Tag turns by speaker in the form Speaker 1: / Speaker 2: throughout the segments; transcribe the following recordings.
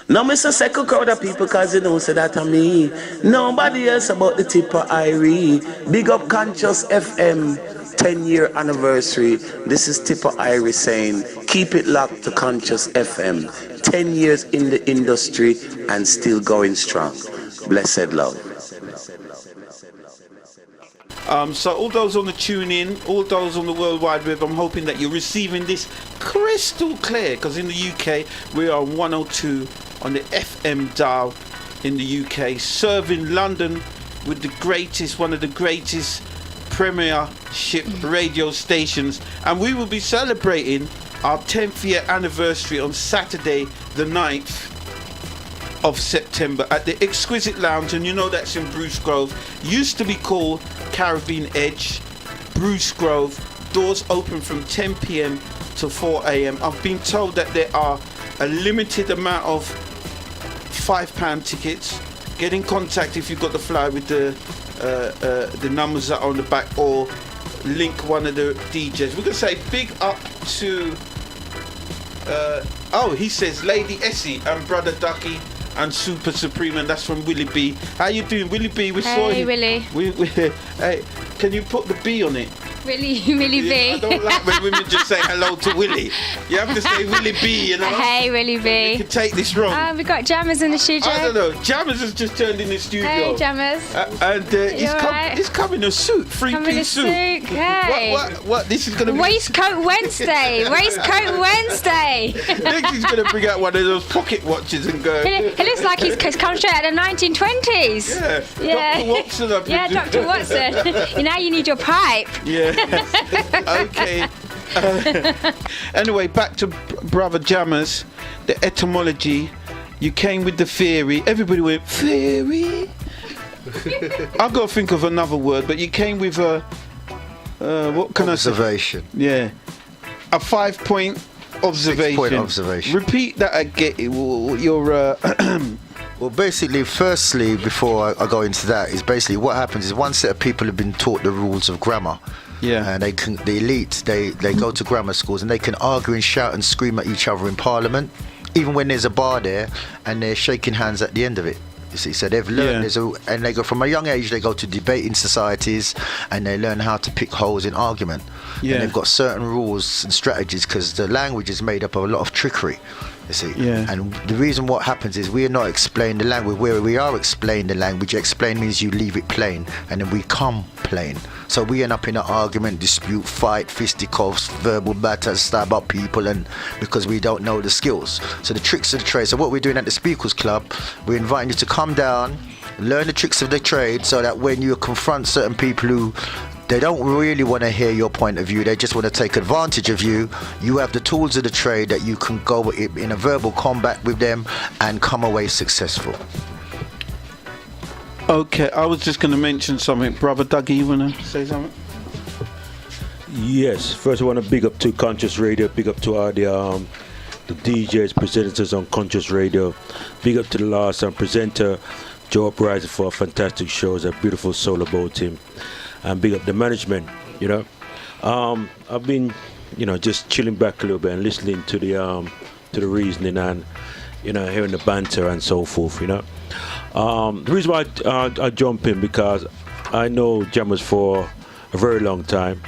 Speaker 1: Now, Mr. Second crowd of people, cause you know, say that I me. Nobody else about the tip of Irie. Big up Conscious FM 10-year anniversary. This is Tipper Irie saying, keep it locked to Conscious FM. 10 years in the industry and still going strong. Blessed love.
Speaker 2: So all those on the tune in, all those on the World Wide Web, I'm hoping that you're receiving this crystal clear, because in the UK we are 102 on the FM dial in the UK, serving London with the greatest, one of the greatest premiership radio stations, and we will be celebrating our 10th year anniversary on Saturday the 9th of September at the Exquisite Lounge, and you know that's in Bruce Grove. Used to be called Caribbean Edge, Bruce Grove. Doors open from 10 p.m. to 4 a.m. I've been told that there are a limited amount of £5 tickets. Get in contact if you've got the flyer with the numbers that are on the back, or link one of the DJs. We're gonna say big up to he says Lady Essie and Brother Ducky and Super Supreme, and that's from Willie B. How you doing, Willie B? We saw you.
Speaker 3: Willie.
Speaker 2: Hey, can you put the B on it?
Speaker 3: Willie B.
Speaker 2: I don't like when women just say hello to Willie. You have to say Willie B, you know.
Speaker 3: Hey, Willie B.
Speaker 2: You can take this wrong.
Speaker 3: We got Jammers in the studio.
Speaker 2: I don't know. Jammers has just turned in the studio.
Speaker 3: Hey, Jammers.
Speaker 2: And he's come in a suit, three-piece suit.
Speaker 3: Hey.
Speaker 2: What? This is going to be...
Speaker 3: Waistcoat Wednesday. Waistcoat Wednesday.
Speaker 2: Next he's going to bring out one of those pocket watches and go...
Speaker 3: He looks like he's come straight out of the 1920s.
Speaker 2: Yeah. Dr. Watson.
Speaker 3: Yeah, Dr. Watson. Now you need your pipe.
Speaker 2: Yeah. Okay. Anyway, back to Brother Jammers. The etymology. You came with the theory. Everybody went, theory? I've got to think of another word, but you came with a... what can
Speaker 4: observation.
Speaker 2: I say? Yeah. A 5-point observation.
Speaker 4: 6-point observation.
Speaker 2: Repeat that again. Your...
Speaker 4: Well, basically, firstly, before I go into that, is basically what happens is one set of people have been taught the rules of grammar.
Speaker 2: Yeah.
Speaker 4: And the elite, they go to grammar schools and they can argue and shout and scream at each other in Parliament, even when there's a bar there, and they're shaking hands at the end of it. You see, so they've learned, and they go from a young age, they go to debating societies and they learn how to pick holes in argument. Yeah. And they've got certain rules and strategies because the language is made up of a lot of trickery. You see, and the reason what happens is we are not explaining the language. Where we are explaining the language, explain means you leave it plain, and then we come plain. So we end up in an argument, dispute, fight, fisticuffs, verbal battles, stab up people, and because we don't know the skills. So the tricks of the trade. So what we're doing at the Speakers Club, we're inviting you to come down, learn the tricks of the trade, so that when you confront certain people who they don't really want to hear your point of view, they just want to take advantage of you, you have the tools of the trade that you can go in a verbal combat with them and come away successful.
Speaker 2: Okay, I was just going to mention something. Brother Dougie, you want to say something?
Speaker 5: Yes, first I want to big up to Conscious Radio, big up to all the DJs, presenters on Conscious Radio, big up to the last presenter, Joe Uprising, for a fantastic show. It's a beautiful solo bowl team. And big up the management, you know. I've been, just chilling back a little bit and listening to the reasoning and, hearing the banter and so forth, The reason why I jump in, because I know Jammers for a very long time.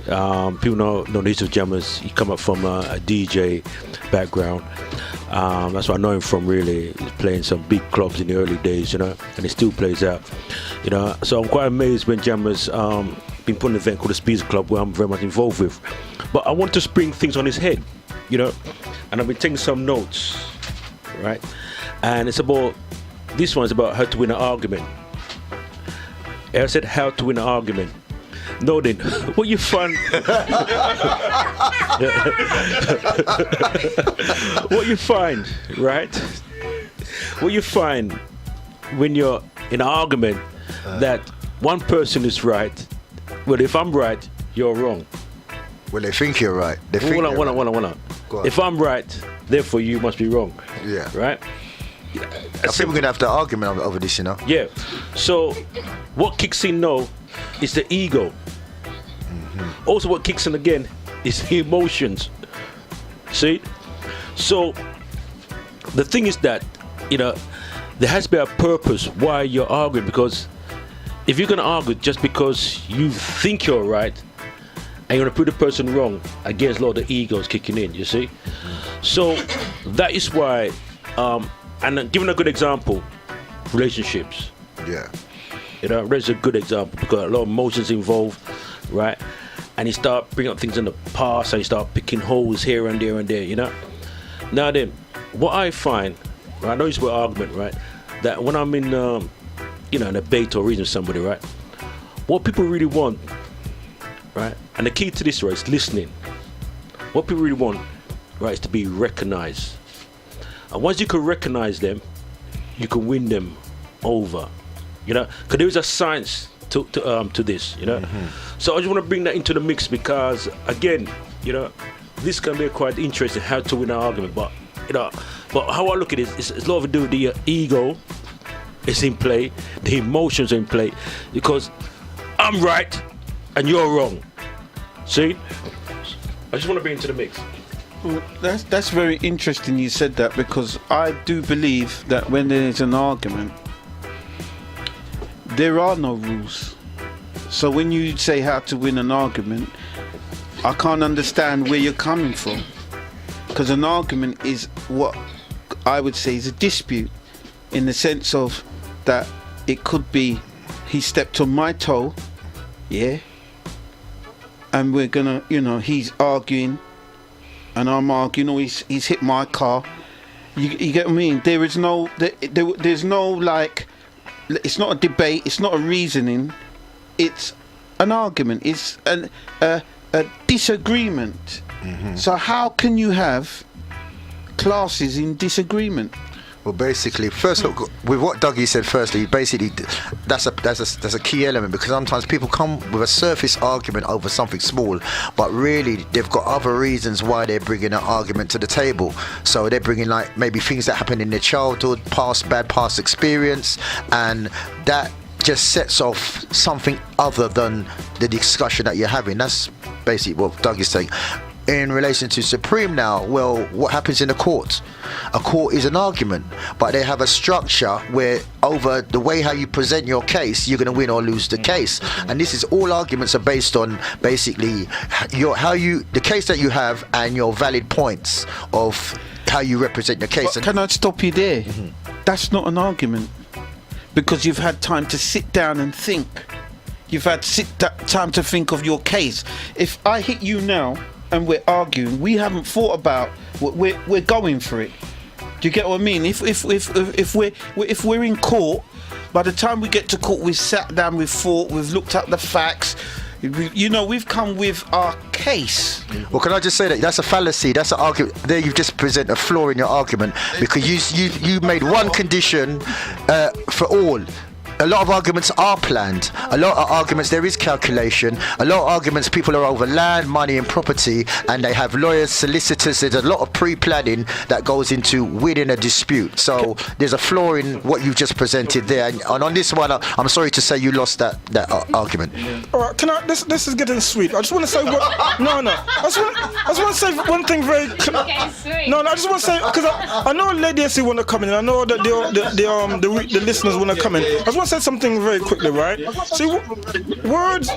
Speaker 5: People know the history of Jammers. He come up from a DJ background. That's what I know him from, really. He's playing some big clubs in the early days, and he still plays out. So I'm quite amazed when Jammers been putting an event called the Speakers Club, where I'm very much involved with. But I want to spring things on his head, and I've been taking some notes, right? And this one's about how to win an argument. I said how to win an argument. No, then, what you find? What you find, right? What you find when you're in an argument that one person is right. Well, if I'm right, you're wrong.
Speaker 4: Well, they think you're right.
Speaker 5: Hold on. If I'm right, therefore you must be wrong.
Speaker 4: Yeah.
Speaker 5: Right?
Speaker 4: I think we're going to have the argument over this,
Speaker 5: Yeah. So, what kicks in now is the ego.
Speaker 4: Mm-hmm.
Speaker 5: Also, what kicks in again is the emotions. See? So, the thing is that there has to be a purpose why you're arguing, because if you're going to argue just because you think you're right and you're going to put the person wrong, against a lot of the egos kicking in, you see. So that is why, and giving a good example, relationships.
Speaker 4: Yeah.
Speaker 5: That's a good example because a lot of emotions involved, right? And you start bringing up things in the past and you start picking holes here and there and there, Now then, what I find, right, I know it's about argument, right, that when I'm in, a debate or reason with somebody, right, what people really want, right, and the key to this, right, is listening. What people really want, right, is to be recognized. And once you can recognize them, you can win them over, because there is a science to this, So I just want to bring that into the mix because, again, this can be quite interesting how to win an argument. But how I look at it is it's a lot to do with the ego is in play, the emotions are in play, because I'm right and you're wrong. See, I just want to bring it into the mix.
Speaker 2: Well, that's very interesting you said that, because I do believe that when there is an argument, there are no rules. So when you say how to win an argument, I can't understand where you're coming from, because an argument is what I would say is a dispute, in the sense of that it could be he stepped on my toe, yeah, and we're gonna, he's arguing and I'm arguing, or he's hit my car. You get what I mean? There is no, there's no, like, it's not a debate, it's not a reasoning, it's an argument, it's a disagreement. So how can you have classes in disagreement?
Speaker 4: Well, basically, first with what Dougie said, firstly, basically that's a key element, because sometimes people come with a surface argument over something small, but really they've got other reasons why they're bringing an argument to the table. So they're bringing, like, maybe things that happened in their childhood, bad past experience, and that just sets off something other than the discussion that you're having. That's basically what Doug is saying. In relation to Supreme now, well, what happens in a court? A court is an argument, but they have a structure where over the way how you present your case, you're going to win or lose the case. And this is all arguments are based on basically the case that you have and your valid points of how you represent your case.
Speaker 2: But can I stop you there? That's not an argument, because you've had time to sit down and think. You've had time to think of your case. If I hit you now and we're arguing, we haven't thought about what we're going for it. Do you get what I mean? If we're in court, by the time we get to court, we've sat down, we've thought, we've looked at the facts. We've come with our case.
Speaker 4: Well, can I just say that that's a fallacy? That's an argument. There, you've just present a flaw in your argument, because you made one condition for all. A lot of arguments are planned. A lot of arguments, there is calculation. A lot of arguments, people are over land, money and property, and they have lawyers, solicitors. There's a lot of pre-planning that goes into winning a dispute. So there's a flaw in what you've just presented there. And on this one, I'm sorry to say you lost that argument.
Speaker 6: All right, can I? This is getting sweet. I just want to say what? No. I just want to say one thing very. No, I just want to say, because I know ladies who want to come in. I know that the listeners want to come in. I just want to say something very quickly, right? See, words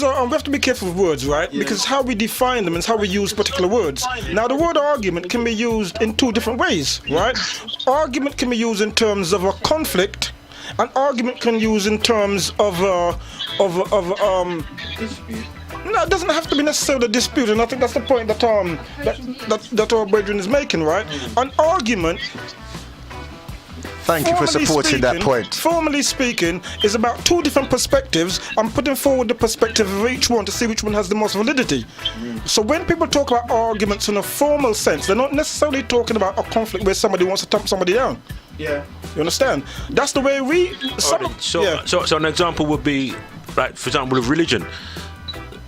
Speaker 6: are, we have to be careful with words, right? Because how we define them is how we use particular words. Now, the word argument can be used in two different ways, right? Argument can be used in terms of a conflict, and argument can be used in terms of no, it doesn't have to be necessarily a dispute, and I think that's the point that our brethren is making, right? An argument,
Speaker 4: thank you for supporting that point.
Speaker 6: Formally speaking, is about two different perspectives. I'm putting forward the perspective of each one to see which one has the most validity. So when people talk about arguments in a formal sense, they're not necessarily talking about a conflict where somebody wants to tamp somebody down.
Speaker 2: Yeah.
Speaker 6: You understand? That's the way we...
Speaker 5: So an example would be, like, for example, with religion.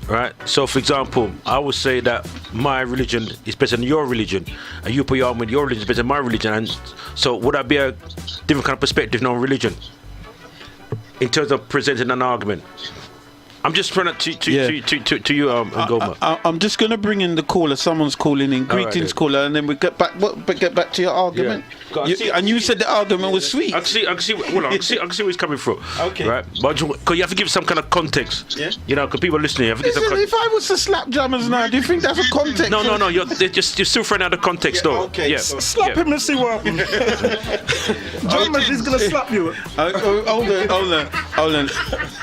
Speaker 5: Right. So, for example, I would say that my religion is better than your religion, and you put your arm with your religion is better than my religion. And so, would that be a different kind of perspective on religion in terms of presenting an argument? I'm just trying to you, Ngoma.
Speaker 2: I'm just going to bring in the caller. Someone's calling in. Greetings, caller, and then we get back to your argument.
Speaker 5: Yeah.
Speaker 2: And you said the argument was sweet.
Speaker 5: I can see. Hold on, I can see where he's coming from.
Speaker 2: Okay.
Speaker 5: Right, but because you have to give some kind of context.
Speaker 2: Yeah.
Speaker 5: You know, because people are listening. You have to give some
Speaker 2: Listen, if I was to slap Jammers now, do you think that's a context?
Speaker 5: No. You're still throwing out the context, though.
Speaker 2: Okay.
Speaker 5: Yeah.
Speaker 6: Slap him and see what happens. Jammers is gonna slap you.
Speaker 2: Hold on.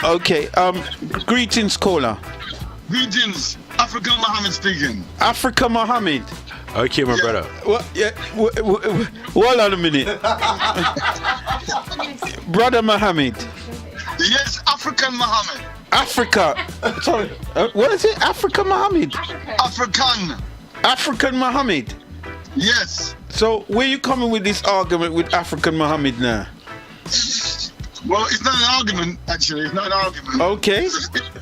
Speaker 2: Okay. Greetings, caller.
Speaker 7: Greetings, African Muhammad speaking.
Speaker 2: Africa Muhammad.
Speaker 5: Okay, my brother.
Speaker 2: What? Yeah. Hold on a minute. Brother Muhammad.
Speaker 7: Yes, African Muhammad.
Speaker 2: Africa. Sorry. What is it? Africa Muhammad. African Muhammad.
Speaker 7: Yes.
Speaker 2: So where you coming with this argument with African Muhammad now?
Speaker 7: Well, it's not an argument, actually. It's not an argument.
Speaker 2: Okay.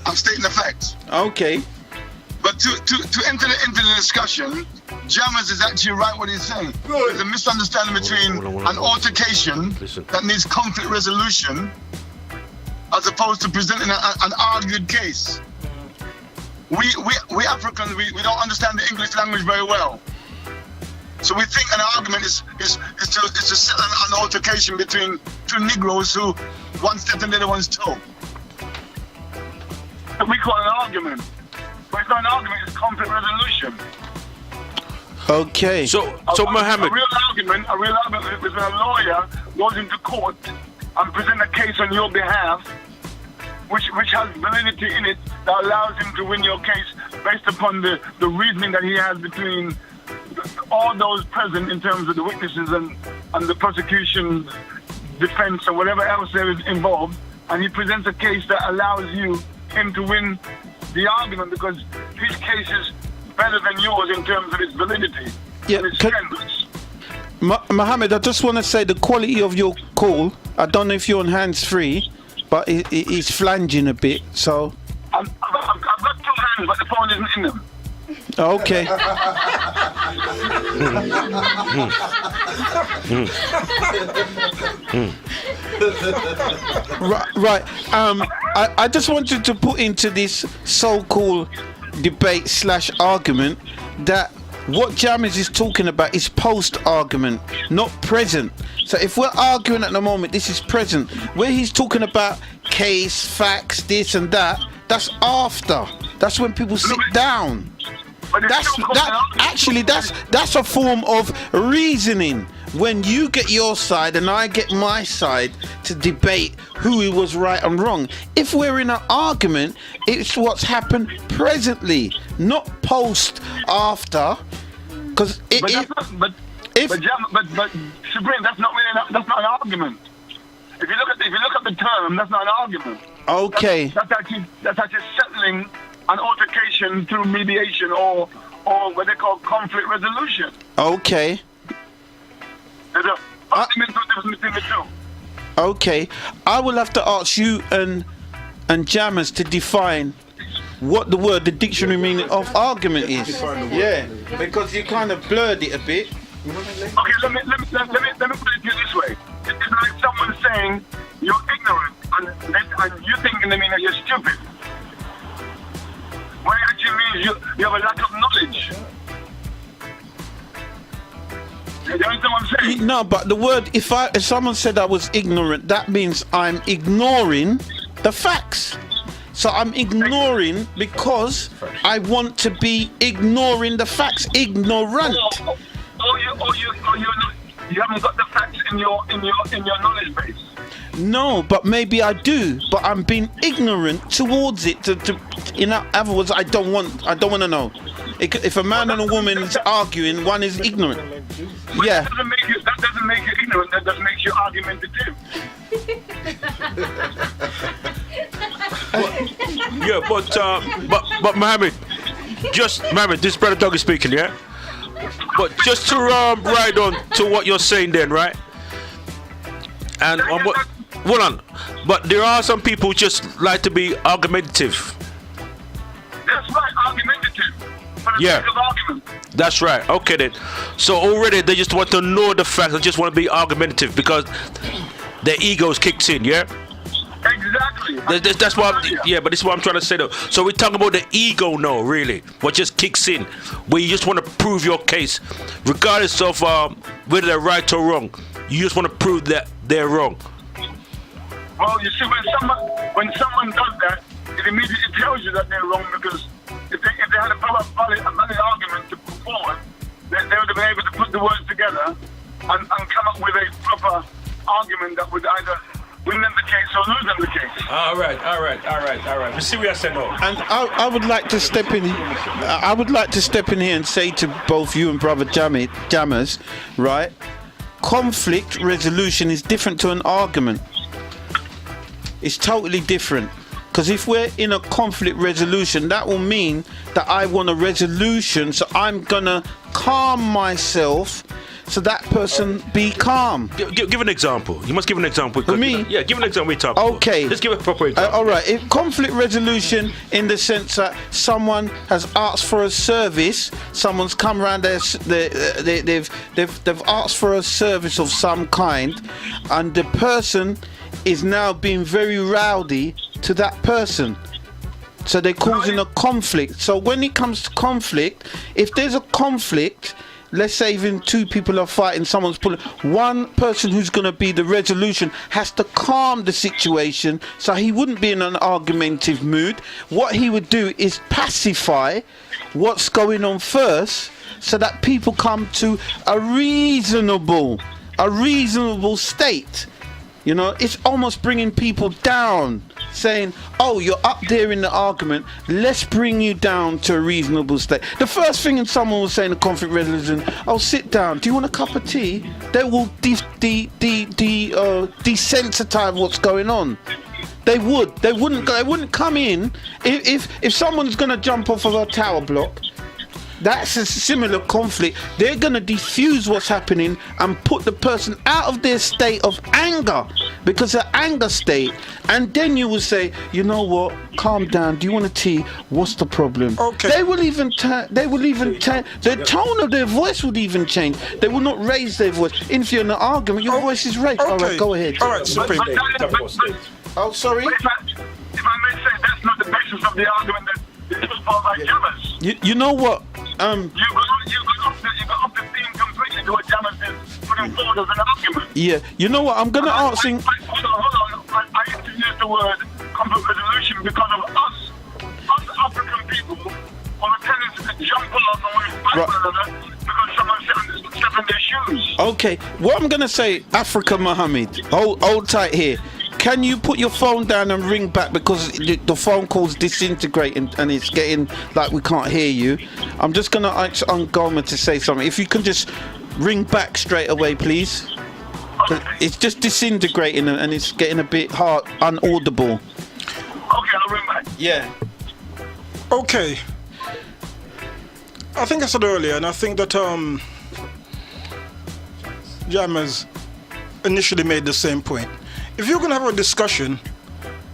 Speaker 7: I'm stating the facts.
Speaker 2: Okay.
Speaker 7: But to enter into the discussion, Jammers is actually right what he's saying. There's a misunderstanding between an altercation that needs conflict resolution as opposed to presenting an argued case. We Africans, we don't understand the English language very well. So we think an argument is to settle an altercation between two Negroes who one stepped on the other one's toe. We call it an argument. But it's not an argument, it's conflict resolution.
Speaker 2: Okay.
Speaker 5: So Muhammad.
Speaker 7: A real argument is when a lawyer goes into court and presents a case on your behalf, which has validity in it that allows him to win your case based upon the reasoning that he has between all those present in terms of the witnesses and the prosecution, defense, or whatever else there is involved, and he presents a case that allows him to win the argument because his case is better than yours in terms of its validity and its strengths.
Speaker 2: Mohammed, I just want to say the quality of your call, I don't know if you're on hands-free, but it's flanging a bit, so...
Speaker 7: I've got two hands, but the phone isn't in them.
Speaker 2: Okay. Right. I just wanted to put into this so-called debate / argument that what Jammers is talking about is post-argument, not present. So if we're arguing at the moment, this is present. Where he's talking about case, facts, this and that, that's after. That's when people sit down. That's a form of reasoning. When you get your side and I get my side to debate who was right and wrong. If we're in an argument, it's what's happened presently, not post after. Because
Speaker 7: Supreme, that's not an argument. If you look at the term, that's not an argument.
Speaker 2: Okay.
Speaker 7: That's actually settling an altercation through mediation or what they call conflict resolution.
Speaker 2: Okay.
Speaker 7: There's a fundamental difference between the two.
Speaker 2: Okay. I will have to ask you and Jammers to define what the dictionary meaning of argument is. Yeah, because you kind of blurred it a bit.
Speaker 7: Okay, let me put it to you this way. It's like someone saying you're ignorant and you thinking they mean that you're stupid. What it actually means you have a lack of knowledge. You understand what I'm saying?
Speaker 2: No, but the word, if someone said I was ignorant, that means I'm ignoring the facts. So I'm ignoring because I want to be ignoring the facts, ignorant.
Speaker 7: You haven't got the facts in your knowledge base.
Speaker 2: No, but maybe I do. But I'm being ignorant towards it. In other words, I don't want to know. If a man and a woman is arguing, one is ignorant.
Speaker 7: But
Speaker 2: Yeah.
Speaker 7: That doesn't make you ignorant. That doesn't make you argumentative.
Speaker 5: Yeah, but Mohammed, this brother Doug is speaking, yeah. But just to ride on to what you're saying, then, right? And hold on, but there are some people who just like to be argumentative.
Speaker 7: That's right, argumentative. For the
Speaker 5: Yeah.
Speaker 7: sake of argument.
Speaker 5: That's right. Okay then. So already they just want to know the facts. They just want to be argumentative because their egos kicked in. Yeah.
Speaker 7: Exactly.
Speaker 5: That's what. But this is what I'm trying to say though. So we're talking about the ego now, really. What just kicks in, where you just want to prove your case, regardless of whether they're right or wrong. You just want to prove that they're wrong.
Speaker 7: Well, you see, when someone does that, it immediately tells you that they're wrong, because if they had a valid argument to put forward, they would have been able to put the words together and come up with a proper argument that would either win them the case or lose them the case.
Speaker 5: All right. We see what I said now.
Speaker 2: And I would like to step in. I would like to step in here and say to both you and Brother Jammers, right? Conflict resolution is different to an argument. It's totally different. Because if we're in a conflict resolution, that will mean that I want a resolution, so I'm gonna calm myself so that person be calm.
Speaker 5: Give an example. You must give an example.
Speaker 2: For me?
Speaker 5: Yeah, give an example. We talk.
Speaker 2: Okay.
Speaker 5: Just give a proper example.
Speaker 2: All right. If conflict resolution in the sense that someone has asked for a service, someone's come around, they've asked for a service of some kind, and the person is now being very rowdy to that person. So they're causing a conflict. So when it comes to conflict, if there's a conflict, let's say even two people are fighting, someone's pulling, one person who's going to be the resolution has to calm the situation so he wouldn't be in an argumentative mood. What he would do is pacify what's going on first so that people come to a reasonable state. You know, it's almost bringing people down, saying, oh, you're up there in the argument, let's bring you down to a reasonable state. The first thing someone will say in a conflict resolution, oh, sit down, do you want a cup of tea? They will desensitize what's going on. They wouldn't come in. If someone's going to jump off of a tower block, that's a similar conflict. They're going to diffuse what's happening and put the person out of their state of anger, because of anger state. And then you will say, you know what, calm down, do you want a tea? What's the problem?
Speaker 6: Okay.
Speaker 2: They will even the tone of their voice would even change. They will not raise their voice. If you're in an argument, your voice is raised.
Speaker 6: Okay.
Speaker 2: All right, go ahead.
Speaker 6: All right, Supreme.
Speaker 2: Oh, sorry?
Speaker 7: If I may say, that's not the basis of the argument that is put forward by Jammers.
Speaker 2: You know what?
Speaker 7: You got off the theme completely to what Jammers is putting forward as an argument.
Speaker 2: Yeah, you know what? I'm going to ask him.
Speaker 7: Hold on. I used to use the word conflict resolution because of us African people, who are tendency to jump off and want to fight one another because someone stepped in their shoes.
Speaker 2: Okay, what I'm going to say, Africa Mohammed, hold tight here. Can you put your phone down and ring back, because the phone call's disintegrating and it's getting like we can't hear you. I'm just going to ask Ngoma to say something. If you can just ring back straight away, please. It's just disintegrating and it's getting a bit hard, unaudible.
Speaker 7: Okay, I'll ring back.
Speaker 2: Yeah.
Speaker 6: Okay. I think I said earlier, and I think that Jammers initially made the same point. If you're going to have a discussion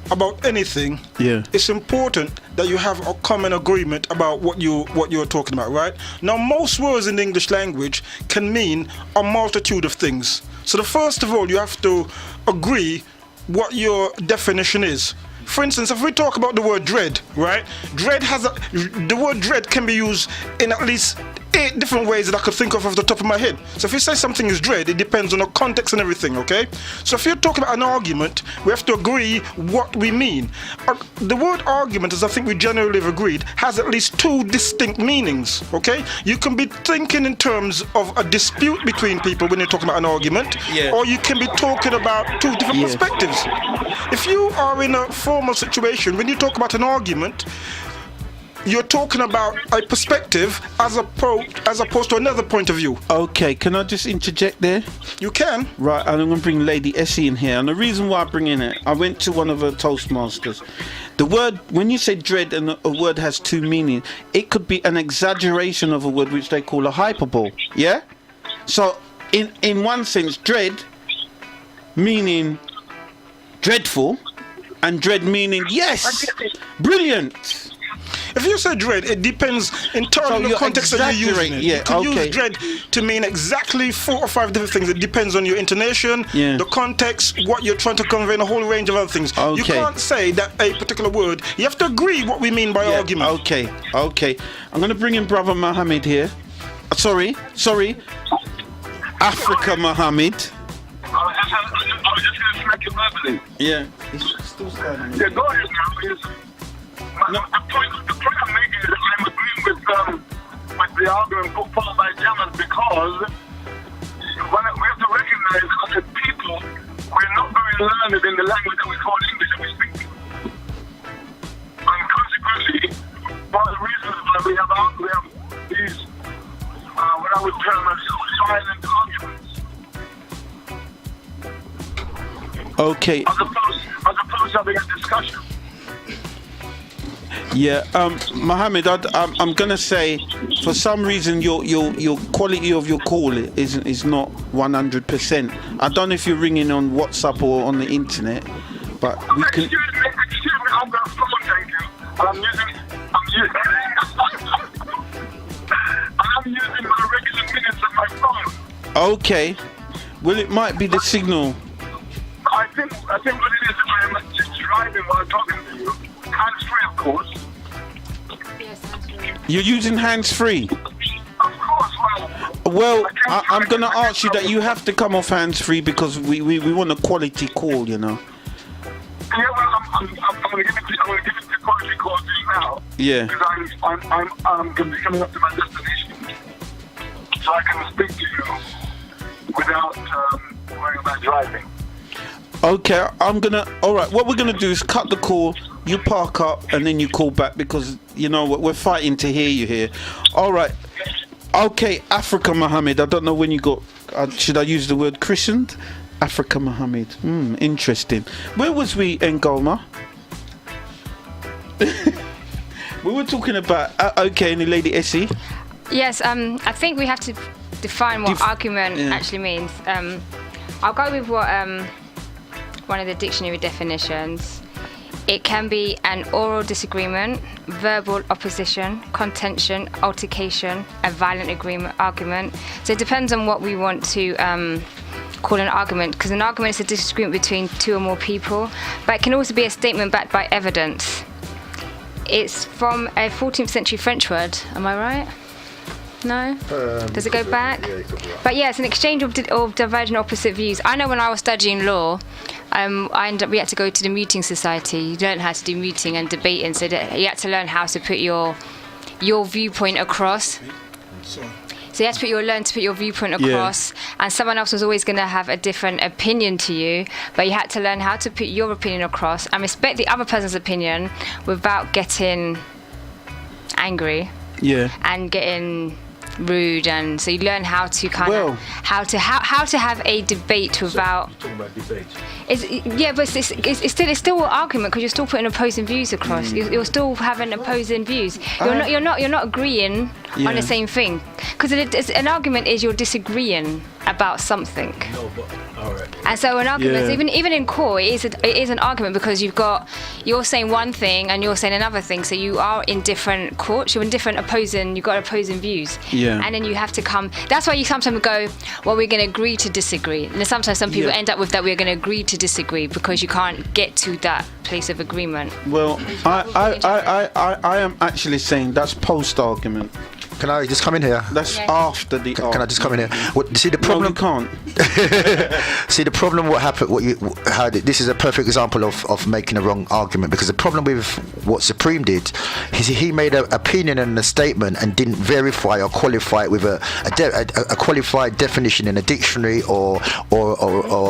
Speaker 6: about anything, it's important that you have a common agreement about what you're talking about, right? Now, most words in the English language can mean a multitude of things. So first of all, you have to agree what your definition is. For instance, if we talk about the word dread, right? The word dread can be used in at least 8 different ways that I could think of off the top of my head. So if you say something is dread, it depends on the context and everything, okay? So if you're talking about an argument, we have to agree what we mean. The word argument, as I think we generally have agreed, has at least 2 distinct meanings, okay? You can be thinking in terms of a dispute between people when you're talking about an argument, or you can be talking about 2 different perspectives. If you are in a formal situation, when you talk about an argument, you're talking about a perspective as opposed to another point of view.
Speaker 2: Okay, can I just interject there?
Speaker 6: You can.
Speaker 2: Right, I'm going to bring Lady Essie in here. And the reason why I bring in it, I went to one of her Toastmasters. The word, when you say dread and a word has 2 meanings, it could be an exaggeration of a word which they call a hyperbole. Yeah? So, in one sense, dread meaning dreadful, and dread meaning, yes, brilliant.
Speaker 6: If you say dread, it depends entirely on the context that you're using it.
Speaker 2: Yeah,
Speaker 6: you can use dread to mean exactly 4 or 5 different things. It depends on your intonation, the context, what you're trying to convey, and a whole range of other things.
Speaker 2: Okay.
Speaker 6: You can't say that a particular word. You have to agree what we mean by argument.
Speaker 2: Okay. I'm going to bring in Brother Mohammed here. Sorry. Africa Mohammed.
Speaker 7: I was just going to smack you verbally.
Speaker 2: Yeah. He's still standing.
Speaker 7: The goal is now is... The point I'm making is that I'm agreeing with the argument put forward by Jamal, because we have to recognize as a people, we're not very learned in the language that we call English that we speak. And consequently, one of the reasons why we have these, what I would term as silent arguments.
Speaker 2: Okay.
Speaker 7: As opposed to having a discussion.
Speaker 2: Yeah, Mohammed, I'm gonna say, for some reason your quality of your call is not 100%. I don't know if you're ringing on WhatsApp or on the internet, but we can.
Speaker 7: Excuse me, I've got a phone, thank you. I'm using my regular minutes on my phone.
Speaker 2: Okay. Well, it might be the signal.
Speaker 7: I think what it is, I am just driving while talking to you. Hands-free, of course.
Speaker 3: Yes, hands-free.
Speaker 2: You're using hands-free.
Speaker 7: Of course,
Speaker 2: Well, I'm going to ask you that you have to come off hands-free because we want a quality call, you know.
Speaker 7: Yeah, well, I'm going to give it to the quality call to you now.
Speaker 2: Yeah.
Speaker 7: Because I'm going to be coming up to my destination. So I can speak to you without worrying about driving.
Speaker 2: Okay, alright, what we're gonna do is cut the call, you park up, and then you call back because, you know, we're fighting to hear you here. Alright, okay, Africa Mohammed, I don't know when you got, should I use the word christened? Africa Mohammed, interesting. Where was we, Ngoma? We were talking about, okay, and the lady Essie?
Speaker 3: Yes, I think we have to define what argument actually means. I'll go with what one of the dictionary definitions. It can be an oral disagreement, verbal opposition, contention, altercation, a violent argument. So it depends on what we want to call an argument, because an argument is a disagreement between 2 or more people, but it can also be a statement backed by evidence. It's from a 14th century French word, am I right? No? Does it go back?
Speaker 4: Yeah, it could be right.
Speaker 3: But yeah, it's an exchange of divergent opposite views. I know when I was studying law, we had to go to the muting society. You learn how to do muting and debating, so that you had to learn how to put your viewpoint across. So you had to learn to put your viewpoint across, and someone else was always going to have a different opinion to you, but you had to learn how to put your opinion across and respect the other person's opinion without getting angry and getting rude, and so you learn how to how to have a debate without.
Speaker 5: You're talking about debate.
Speaker 3: But it's still an argument because you're still putting opposing views across. You're still having opposing views. You're not agreeing on the same thing, because an argument is you're disagreeing about something.
Speaker 5: No, but all right.
Speaker 3: And so an argument, even in court, it is an argument because you're saying one thing and you're saying another thing. So you are in different courts. You're in different you've got opposing views. Yeah. And then you have to come. That's why you sometimes go, well, we're going to agree to disagree. And then sometimes some people end up with that, we're going to agree to disagree, because you can't get to that place of agreement.
Speaker 2: Well, I am actually saying that's post-argument.
Speaker 4: Can I just come in here?
Speaker 2: That's after the.
Speaker 4: Can I just come in here? See the problem.
Speaker 2: No, you can't.
Speaker 4: See the problem. What happened? This is a perfect example of making a wrong argument, because the problem with what Supreme did is he made an opinion and a statement and didn't verify or qualify it with a qualified definition in a dictionary or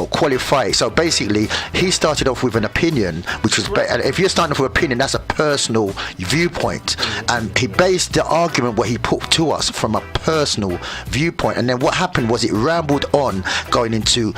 Speaker 4: qualify it. So basically, he started off with an opinion, which was and if you're starting off with an opinion, that's a personal viewpoint, and he based the argument what he put to us from a personal viewpoint, and then what happened was it rambled on going into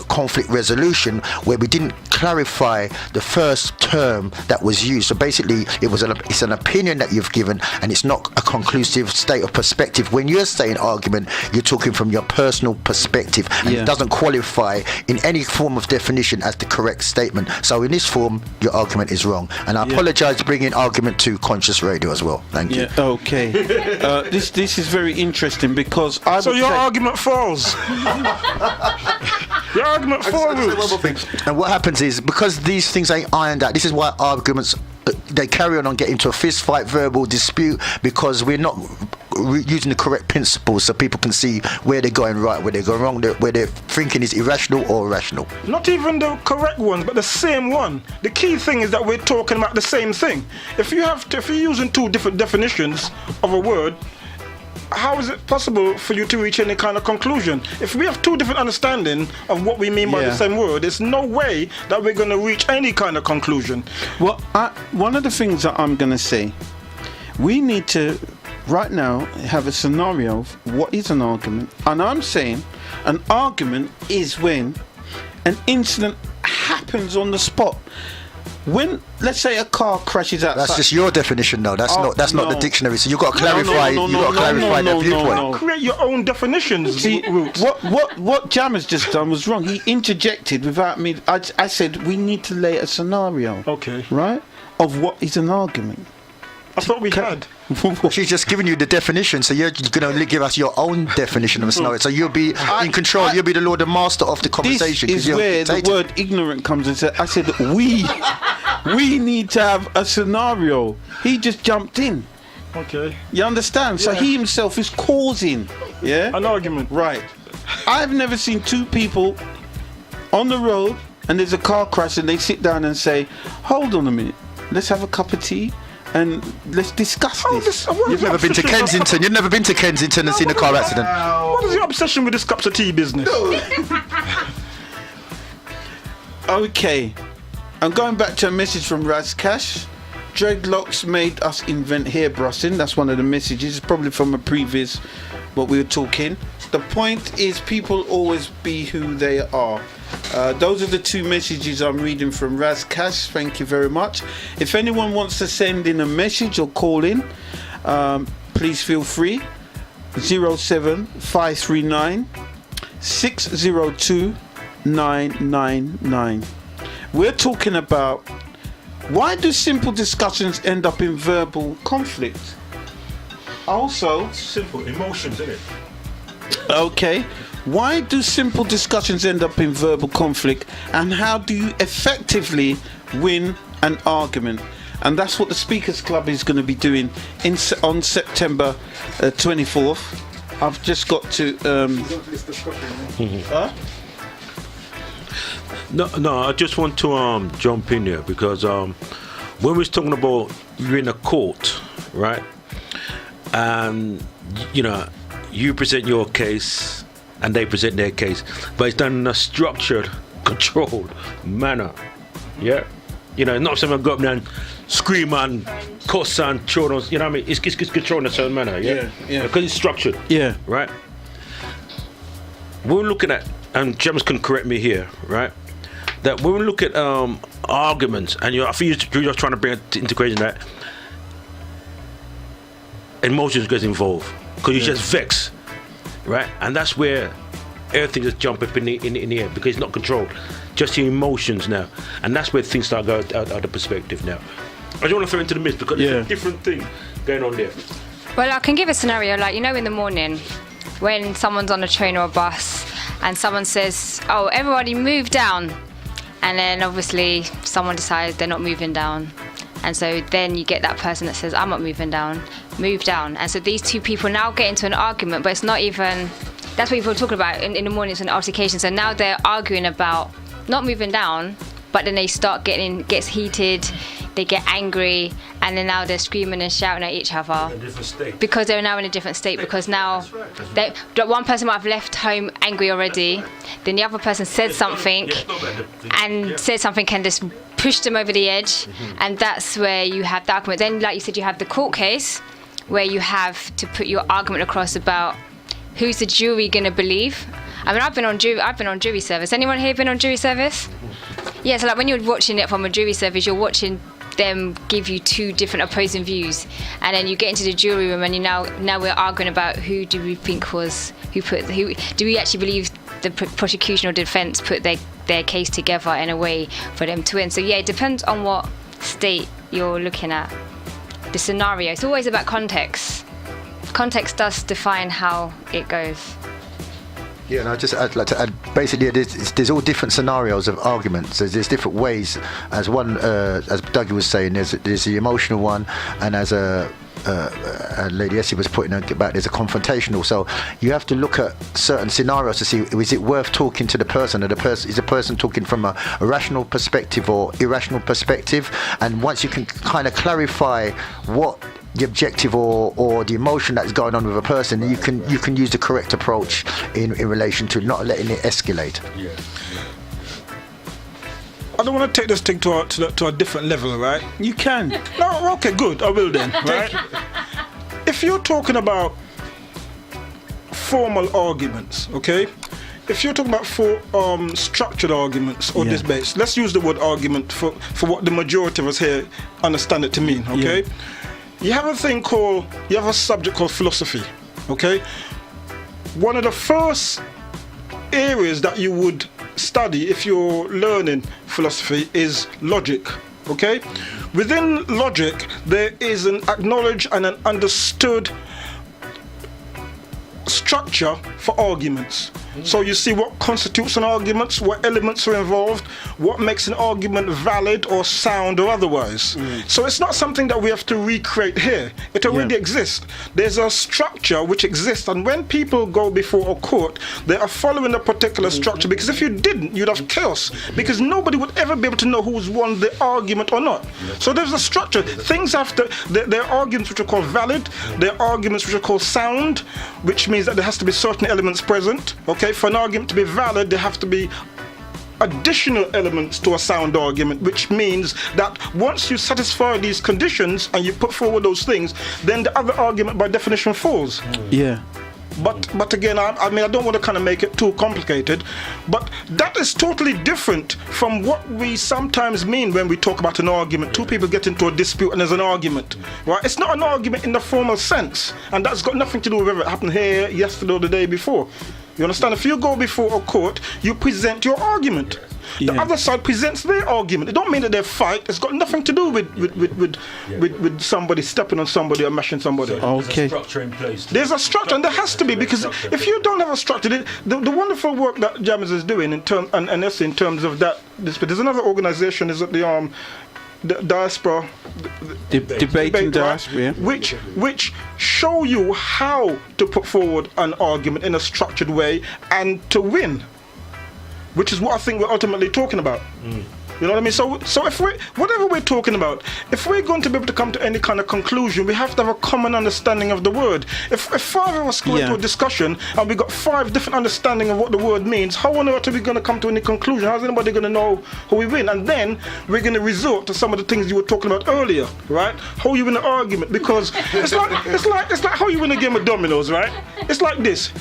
Speaker 4: conflict resolution where we didn't clarify the first term that was used. So basically, it's an opinion that you've given, and it's not a conclusive state of perspective. When you're saying argument, you're talking from your personal perspective, and it doesn't qualify in any form of definition as the correct statement. So in this form, your argument is wrong. And I apologize for bringing argument to Conscious Radio as well. Thank you.
Speaker 2: Okay. This is very interesting because I.
Speaker 6: So your argument falls. Your argument falls.
Speaker 4: And what happens is, because these things ain't ironed out, this is why arguments, they carry on getting into a fist fight, verbal dispute, because we're not using the correct principles so people can see where they're going right, where they're going wrong, where they're thinking is irrational or rational.
Speaker 6: Not even the correct ones, but the same one. The key thing is that we're talking about the same thing. If you're using two different definitions of a word, how is it possible for you to reach any kind of conclusion? If we have two different understanding of what we mean by the same word, there's no way that we're going to reach any kind of conclusion.
Speaker 2: Well, one of the things that I'm going to say, we need to right now have a scenario of what is an argument. And I'm saying an argument is when an incident happens on the spot. When, let's say, a car crashes outside.
Speaker 4: That's just your definition, though. That's not the dictionary. So you've got to clarify. You've got to clarify their viewpoint.
Speaker 6: Create your own definitions.
Speaker 2: See, what Jam has just done was wrong. He interjected without me. I said we need to lay a scenario.
Speaker 6: Okay.
Speaker 2: Right? Of what is an argument.
Speaker 6: I thought we had.
Speaker 4: She's just giving you the definition, so you're going to give us your own definition of a scenario. So you'll be in control. You'll be the Lord and Master of the conversation.
Speaker 2: This is where the word ignorant comes in. I said we need to have a scenario. He just jumped in.
Speaker 6: Okay.
Speaker 2: You understand? So he himself is causing
Speaker 6: an argument.
Speaker 2: Right. I've never seen two people on the road and there's a car crash and they sit down and say, "Hold on a minute. Let's have a cup of tea and let's discuss this."
Speaker 4: You've never been to Kensington. You've never been to Kensington and seen a car accident.
Speaker 6: What is your obsession with this cups of tea business?
Speaker 2: Okay. I'm going back to a message from Raz Cash. Dreadlocks made us invent hairbrushing. That's one of the messages. It's probably from a previous what we were talking. The point is people always be who they are. Those are the two messages I'm reading from Raz Cash. Thank you very much. If anyone wants to send in a message or call in, please feel free. 07539 602 999. We're talking about why do simple discussions end up in verbal conflict? Also,
Speaker 5: simple emotions, isn't it?
Speaker 2: Okay. Why do simple discussions end up in verbal conflict, and how do you effectively win an argument? And that's what the Speakers Club is going to be doing on September 24th. I've just got to.
Speaker 5: No, I just want to jump in here because when we're talking about you're in a court, right? And you present your case and they present their case, but it's done in a structured, controlled manner. Yeah, not someone go up there and scream and cuss and children. You know what I mean? It's controlled in a certain manner. Yeah. Because it's structured.
Speaker 2: Yeah.
Speaker 5: Right. We're looking at, and James can correct me here, right? That when we look at arguments, and I think you're just trying to bring it to integration that emotions gets involved because you just vex, right? And that's where everything just jump up in the air because it's not controlled, just your emotions now, and that's where things start going out of perspective now. I don't want to throw into the mist because there's a different thing going on there.
Speaker 3: Well, I can give a scenario like in the morning when someone's on a train or a bus and someone says, "Oh, everybody move down." And then obviously someone decides they're not moving down. And so then you get that person that says, "I'm not moving down, move down." And so these two people now get into an argument, but it's not even, that's what people are talking about in the morning, it's an altercation. So now they're arguing about not moving down, but then they start gets heated, they get angry, and then now they're screaming and shouting at each other.
Speaker 5: In a different state.
Speaker 3: Because they're now in a different state, because now one person might have left home angry already, then the other person said something and just pushed them over the edge, and that's where you have the argument. Then, like you said, you have the court case where you have to put your argument across about who's the jury going to believe. I mean, I've been on jury service. Anyone here been on jury service? Yeah, so like when you're watching it from a jury service, you're watching them give you two different opposing views, and then you get into the jury room, and now we're arguing about who do we think was who do we actually believe the prosecution or defense put their case together in a way for them to win. So yeah, it depends on what state you're looking at. The scenario, it's always about context. Context does define how it goes.
Speaker 4: Yeah, and I'd like to add, basically, there's all different scenarios of arguments. There's different ways. As Dougie was saying, there's the emotional one, and as Lady Essie was putting about, there's a confrontational. So you have to look at certain scenarios to see, is it worth talking to the person, or is the person talking from a rational perspective or irrational perspective? And once you can kind of clarify what the objective or the emotion that's going on with a person, you can use the correct approach in relation to not letting it escalate.
Speaker 5: Yeah.
Speaker 6: I don't want to take this thing to a different level, right?
Speaker 2: You can.
Speaker 6: No, okay, good. I will then, right? If you're talking about formal arguments, okay? If you're talking about structured arguments or debates, let's use the word argument for what the majority of us here understand it to mean, okay? Yeah. You have a subject called philosophy, okay? One of the first areas that you would study if you're learning philosophy is logic, okay? Within logic, there is an acknowledged and an understood structure for arguments. So you see what constitutes an argument, what elements are involved, what makes an argument valid or sound or otherwise. So it's not something that we have to recreate here. It already exists. There's a structure which exists, and when people go before a court, they are following a particular structure, because if you didn't, you'd have chaos, because nobody would ever be able to know who's won the argument or not. So there's a structure. Things have to, there are arguments which are called valid, there are arguments which are called sound, which means that there has to be certain elements present, okay? For an argument to be valid, there have to be additional elements to a sound argument, which means that once you satisfy these conditions and you put forward those things, then the other argument by definition falls.
Speaker 2: Yeah.
Speaker 6: But again, I mean, I don't want to kind of make it too complicated, but that is totally different from what we sometimes mean when we talk about an argument. Two people get into a dispute and there's an argument, right? It's not an argument in the formal sense, and that's got nothing to do with whether it happened here, yesterday, or the day before. You understand? If you go before a court, you present your argument. The other side presents their argument. It don't mean that they fight. It's got nothing to do with somebody stepping on somebody or mashing somebody.
Speaker 5: So there's a structure in place.
Speaker 6: There's a structure, and there has to be, because if you don't have a structure, the wonderful work that Jammers is doing in terms of that. There's another organisation, is it the diaspora
Speaker 2: debating diaspora,
Speaker 6: which show you how to put forward an argument in a structured way and to win, which is what I think we're ultimately talking about. You know what I mean? So if whatever we're talking about, if we're going to be able to come to any kind of conclusion, we have to have a common understanding of the word. If five of us go into a discussion and we got five different understanding of what the word means, how on earth are we going to come to any conclusion? How's anybody going to know who we win? And then we're going to resort to some of the things you were talking about earlier, right? How you win an argument, because it's like how you win a game of dominoes, right? It's like this.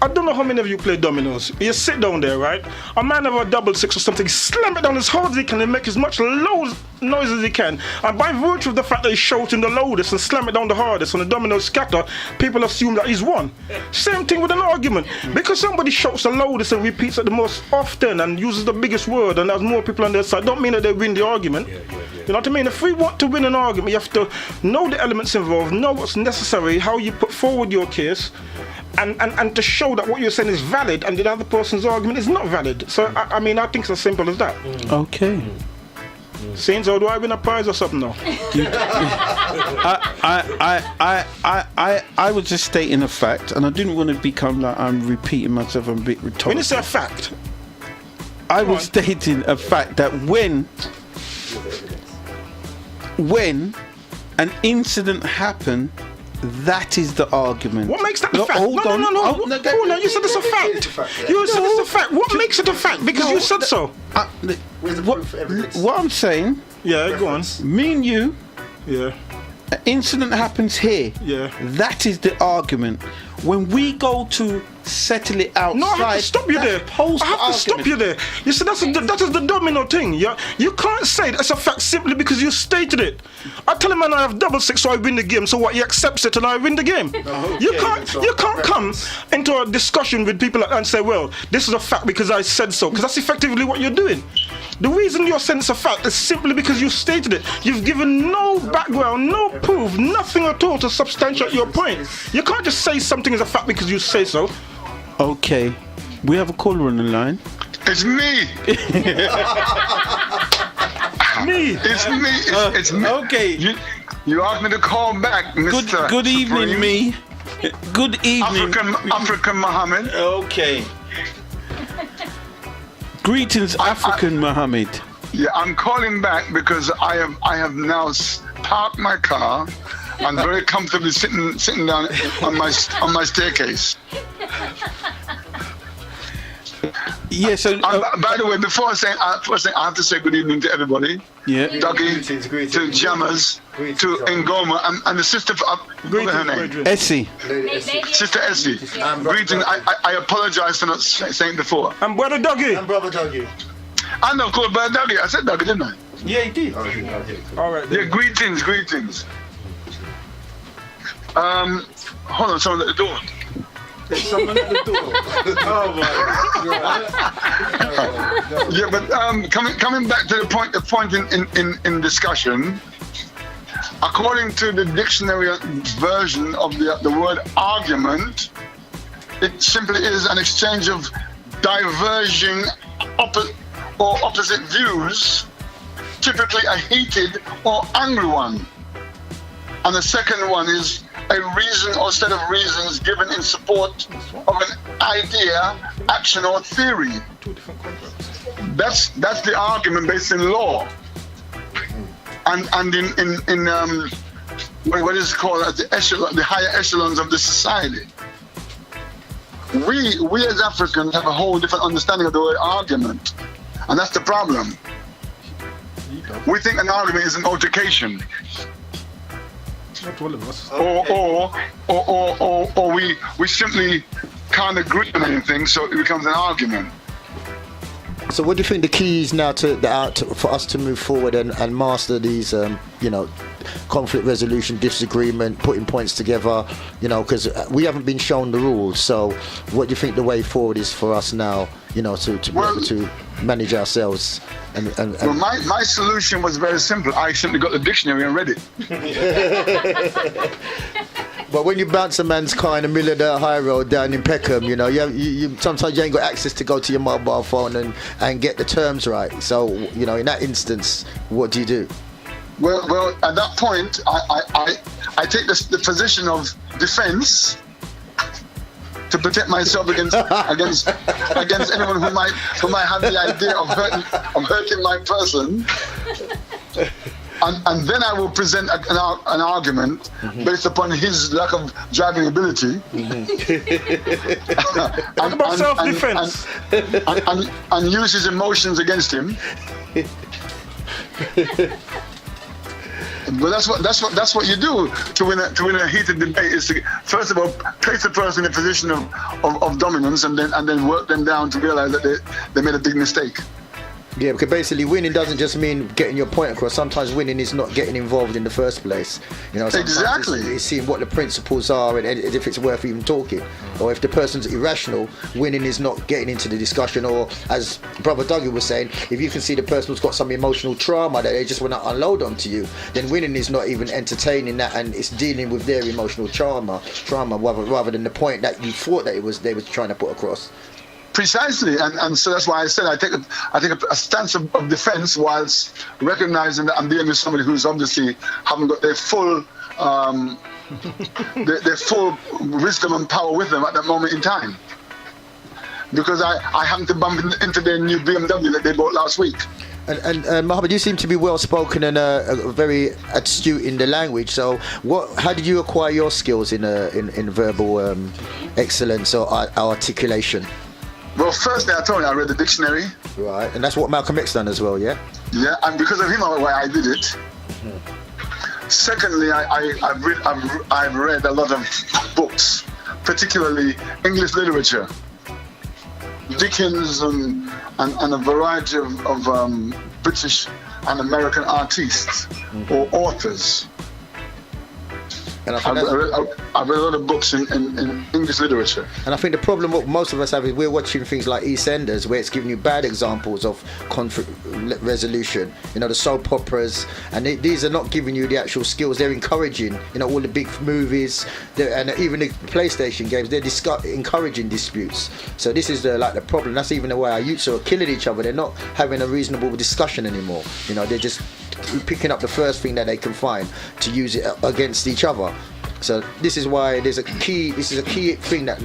Speaker 6: I don't know how many of you play dominoes. You sit down there, right? A man have a double six or something, slam it down as hard as he can and make as much noise as he can. And by virtue of the fact that he's shouting the loudest and slam it down the hardest and the dominoes scatter, people assume that he's won. Same thing with an argument. Because somebody shouts the loudest and repeats it the most often and uses the biggest word and has more people on their side, don't mean that they win the argument. You know what I mean? If we want to win an argument, you have to know the elements involved, know what's necessary, how you put forward your case, and to show that what you're saying is valid and the other person's argument is not valid. So I mean, I think it's as simple as that.
Speaker 2: Okay.
Speaker 6: Saints, or do I win a prize or something now?
Speaker 2: I was just stating a fact, and I didn't want to become like I'm repeating myself. I'm a bit rhetorical.
Speaker 6: When you say a fact,
Speaker 2: I was stating a fact that when an incident happened, that is the argument.
Speaker 6: What makes that a fact? No. You said it's a fact. You said it's a fact. What makes it a fact? Because you said so.
Speaker 2: What I'm saying.
Speaker 6: Yeah, go on.
Speaker 2: Me and you.
Speaker 6: Yeah.
Speaker 2: An incident happens here.
Speaker 6: Yeah.
Speaker 2: That is the argument. when we go to settle it outside,
Speaker 6: No, I have to stop you there. I have to stop you there. You see, that is the domino thing. Yeah, you can't say that's a fact simply because you stated it. I tell him, man, I have double six, so I win the game. So what? He accepts it, and I win the game. You can't come into a discussion with people and say, well, this is a fact because I said so, because that's effectively what you're doing. The reason you're saying it's a fact is simply because you stated it. You've given no background, no proof, nothing at all to substantiate your point. You can't just say something is a fact because you say so.
Speaker 2: Okay, we have a caller on the line.
Speaker 7: It's me.
Speaker 6: Me.
Speaker 7: It's me. It's me.
Speaker 2: Okay.
Speaker 7: You asked me to call back, Mr.
Speaker 2: Good evening,
Speaker 7: Supreme.
Speaker 2: me. Good evening.
Speaker 7: African Muhammad.
Speaker 2: Okay. Greetings, African Muhammad.
Speaker 7: Yeah, I'm calling back because I have now parked my car. I'm very comfortably sitting down on my staircase.
Speaker 2: Yeah, so
Speaker 7: by the way, before I say, I have to say good evening to everybody.
Speaker 2: Yeah.
Speaker 7: Dougie, to Jammers, to Ngoma, and the sister. What's her name?
Speaker 2: Essie.
Speaker 7: Sister Essie. Greetings. I apologize for not saying before.
Speaker 6: And brother Dougie.
Speaker 4: And brother Dougie.
Speaker 7: I know, called brother Dougie. I said Dougie, didn't I?
Speaker 2: Yeah, he did.
Speaker 6: All right.
Speaker 7: Yeah, greetings. Hold on, someone at the door.
Speaker 2: There's someone at the door. Oh my God.
Speaker 7: Yeah, but coming back to the point in discussion, according to the dictionary version of the word argument, it simply is an exchange of diverging opposite views, typically a heated or angry one. And the second one is a reason or set of reasons given in support of an idea, action, or theory. That's the argument based in law. And in what is it called the higher echelons of the society. We as Africans have a whole different understanding of the word argument, and that's the problem. We think an argument is an altercation.
Speaker 6: Not all of us.
Speaker 7: Or we simply can't agree on anything, so it becomes an argument.
Speaker 4: So what do you think the key is now for us to move forward and master these, conflict resolution, disagreement, putting points together, because we haven't been shown the rules. So what do you think the way forward is for us now, to be able to manage ourselves?
Speaker 7: Well, my solution was very simple. I simply got the dictionary and read it.
Speaker 4: But when you bounce a man's car in the middle of the high road down in Peckham, you sometimes you ain't got access to go to your mobile phone and get the terms right. So, in that instance, what do you do?
Speaker 7: Well, at that point, I take the position of defense to protect myself against anyone who might have the idea of hurting my person. And then I will present an argument based upon his lack of driving ability.
Speaker 6: About self-defense.
Speaker 7: And use his emotions against him. But that's what you do to win a heated debate, is to first of all place the person in a position of dominance and then work them down to realize that they made a big mistake.
Speaker 4: Yeah, because basically winning doesn't just mean getting your point across. Sometimes winning is not getting involved in the first place.
Speaker 7: Exactly.
Speaker 4: It's seeing what the principles are and if it's worth even talking. Or if the person's irrational, winning is not getting into the discussion. Or as Brother Dougie was saying, if you can see the person who's got some emotional trauma that they just want to unload onto you, then winning is not even entertaining that, and it's dealing with their emotional trauma rather than the point that you thought that they were trying to put across.
Speaker 7: Precisely, and so that's why I said I take a stance of defense whilst recognizing that I'm dealing with somebody who's obviously haven't got their full their full wisdom and power with them at that moment in time. Because I happened to bump into their new BMW that they bought last week.
Speaker 4: And Mohammed, you seem to be well spoken and very astute in the language. So, how did you acquire your skills in verbal excellence or articulation?
Speaker 7: Well, firstly, I told you I read the dictionary.
Speaker 4: Right, and that's what Malcolm X done as well, yeah?
Speaker 7: Yeah, and because of him, I did it. Mm-hmm. Secondly, I've read a lot of books particularly English literature. Dickens and a variety of British and American artists or authors.
Speaker 4: And I
Speaker 7: I've read a lot of books in English literature.
Speaker 4: And I think the problem what most of us have is we're watching things like EastEnders, where it's giving you bad examples of conflict resolution. You know, the soap operas, and these are not giving you the actual skills. They're encouraging, you know, all the big movies, and even the PlayStation games. They're encouraging disputes. So this is the problem. That's even the way our youths are killing each other. They're not having a reasonable discussion anymore. You know, they're just picking up the first thing that they can find to use it against each other. So this is why this is a key thing, that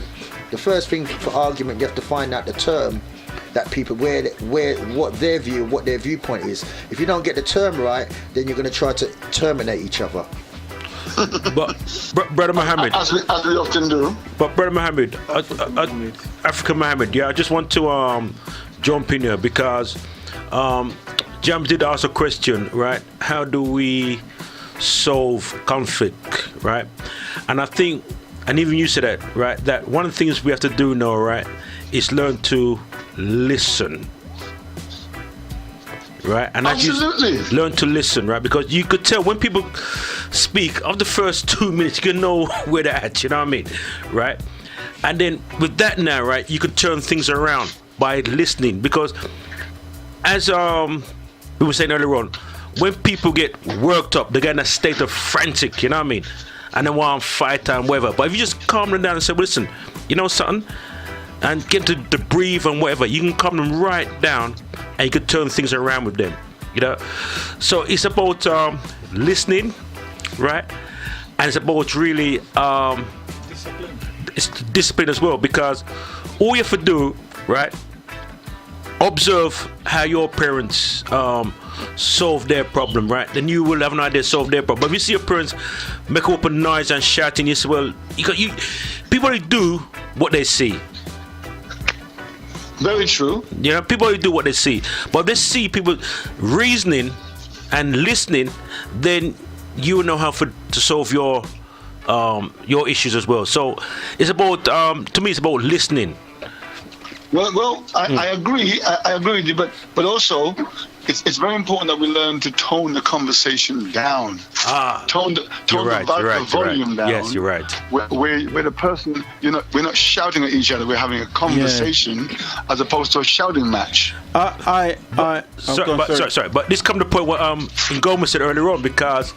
Speaker 4: the first thing for argument, you have to find out the term that people what their viewpoint is. If you don't get the term right, then you're going to try to terminate each other.
Speaker 5: But Brother Mohammed,
Speaker 7: as we often do.
Speaker 5: But Brother Mohammed, African Mohammed, I just want to jump in here because Jam did ask a question, right? How do we solve conflict, right? And I think, and even you said that, right, that one of the things we have to do now, right, is learn to listen, right? And
Speaker 7: absolutely
Speaker 5: learn to listen, right? Because you could tell when people speak, of the first 2 minutes, you can know where they're at, you know what I mean, right? And then with that now, right, you could turn things around by listening, because as we were saying earlier on, when people get worked up, they get in a state of frantic, you know what I mean? And they want to fight and whatever. But if you just calm them down and say, well, listen, you know something? And get to breathe and whatever, you can calm them right down and you can turn things around with them, you know? So it's about listening, right? And it's about really it's discipline as well, because all you have to do, right, observe how your parents solve their problem, right? Then you will have an idea to solve their problem. But if you see your parents make up a noise and shouting, you say, well, people do what they see.
Speaker 7: Very true.
Speaker 5: You know, people do what they see. But if they see people reasoning and listening, then you will know how to solve your issues as well. So it's about, to me, it's about listening.
Speaker 7: Well, I agree. I agree with you, but also, it's very important that we learn to tone the conversation down. Tone the volume down.
Speaker 5: Yes, you're right.
Speaker 7: Where the person, we're not shouting at each other. We're having a conversation as opposed to a shouting match.
Speaker 5: Sorry, but this comes to the point what Ngoma said earlier on, because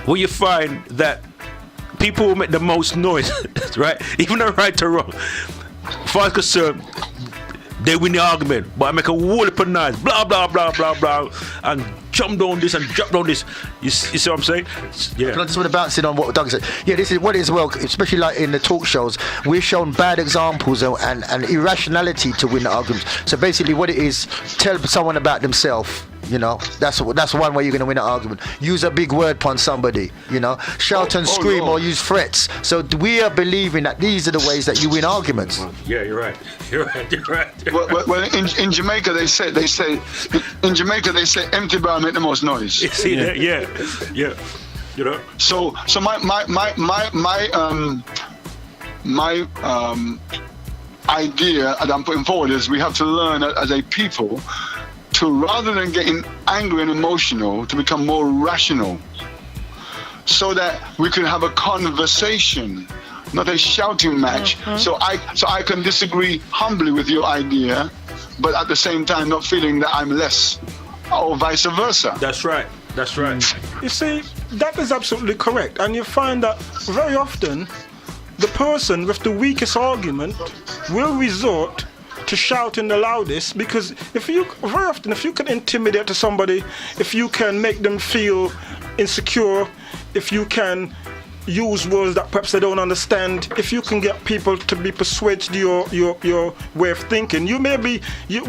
Speaker 5: when you find that people who make the most noise, right, even though right or wrong, as far as concerned, they win the argument, but I make a whole heap of noise, blah blah blah blah blah, and jump down this and jump down this. You see what I'm saying? Yeah.
Speaker 4: I just want to bounce in on what Doug said. Yeah, this is what it is. Well, especially like in the talk shows, we're shown bad examples and irrationality to win the arguments. So basically, what it is, tell someone about themselves. You know, that's one way you're going to win an argument. Use a big word upon somebody, you know, shout and scream or use threats. So we are believing that these are the ways that you win arguments.
Speaker 5: Yeah, you're right.
Speaker 7: Well, in Jamaica they say empty bar make the most noise.
Speaker 5: You see that? Yeah. You know.
Speaker 7: So my idea that I'm putting forward is we have to learn as a people to, rather than getting angry and emotional, to become more rational, so that we can have a conversation, not a shouting match. So I can disagree humbly with your idea, but at the same time not feeling that I'm less, or vice versa.
Speaker 5: That's right.
Speaker 6: You see, that is absolutely correct. And you find that very often the person with the weakest argument will resort to shouting the loudest, because very often if you can intimidate to somebody, if you can make them feel insecure, if you can use words that perhaps they don't understand, if you can get people to be persuaded to your way of thinking,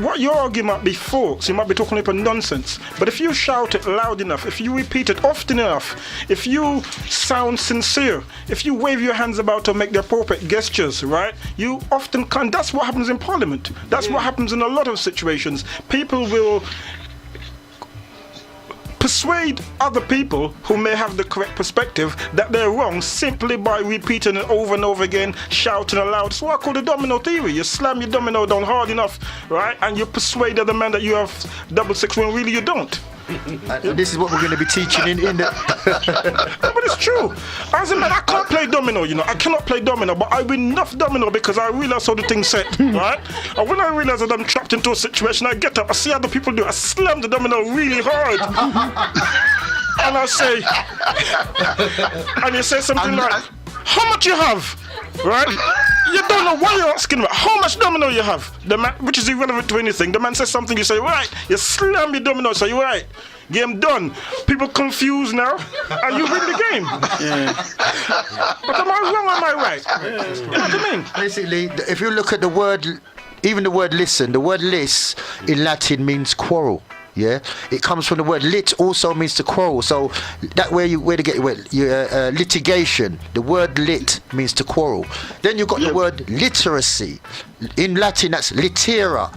Speaker 6: what your argument might be false, you might be talking about nonsense, but if you shout it loud enough, if you repeat it often enough, if you sound sincere, if you wave your hands about to make the appropriate gestures, right, you often can. That's what happens in Parliament. That's what happens in a lot of situations. People will persuade other people who may have the correct perspective that they're wrong simply by repeating it over and over again, shouting aloud. It's what I call the domino theory. You slam your domino down hard enough, right, and you persuade the other man that you have double six when really you don't.
Speaker 4: And this is what we're going to be teaching in the...
Speaker 6: But it's true. As a man, I can't play domino, I cannot play domino, but I win enough domino because I realize how the thing's set, right? And when I realize that I'm trapped into a situation, I get up, I see other people do it, I slam the domino really hard. And I say, and you say something like, how much you have? Right? You don't know why you're asking about how much domino you have. The man, which is irrelevant to anything. The man says something, you say, right. You slam your domino, so you're right. Game done. People confused now, and you win the game. Yeah. But am I wrong or am I right? You know what I mean?
Speaker 4: Basically, if you look at the word, even the word listen, the word lis in Latin means quarrel. Yeah, it comes from the word lit, also means to quarrel. So that where to get your litigation. The word lit means to quarrel. Then you've got the word literacy. In Latin, that's litera.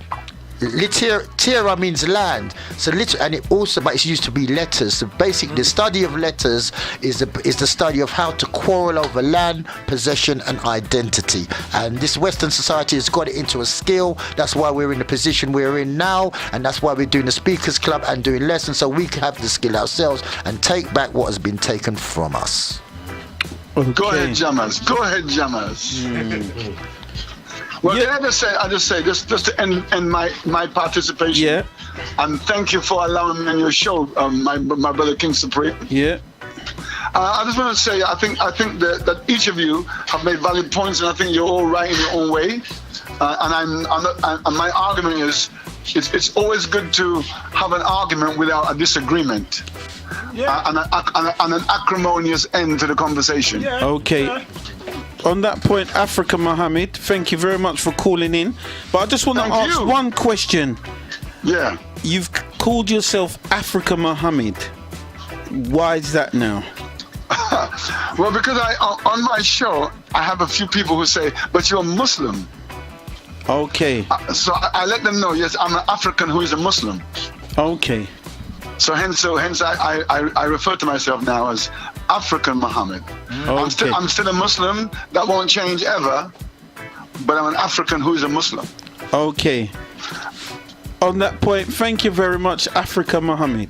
Speaker 4: Terra means land, so and it also, but it's used to be letters. So basically, the study of letters is the study of how to quarrel over land, possession, and identity. And this Western society has got it into a skill. That's why we're in the position we're in now, and that's why we're doing the Speakers Club and doing lessons, so we can have the skill ourselves and take back what has been taken from us.
Speaker 2: Okay.
Speaker 7: Go ahead, Jammers. Go ahead, Jammers. Well, can I just say, just to end my participation.
Speaker 2: Yeah.
Speaker 7: And thank you for allowing me on your show, my brother King Supreme.
Speaker 2: Yeah.
Speaker 7: I just want to say, I think that each of you have made valid points, and I think you're all right in your own way. And my argument is, it's always good to have an argument without a disagreement. Yeah. And an acrimonious end to the conversation.
Speaker 2: Yeah. Okay. Yeah. On that point, Africa Mohammed, thank you very much for calling in. But I just want to ask one question.
Speaker 7: Yeah.
Speaker 2: You've called yourself Africa Mohammed. Why is that now?
Speaker 7: Well, because on my show, I have a few people who say, but you're Muslim.
Speaker 2: Okay.
Speaker 7: So I let them know, yes, I'm an African who is a Muslim.
Speaker 2: Okay.
Speaker 7: So hence I refer to myself now as African Muhammad.
Speaker 2: Okay.
Speaker 7: I'm still a Muslim. That won't change ever. But I'm an African who is a Muslim.
Speaker 2: Okay. On that point, thank you very much, Africa Muhammad.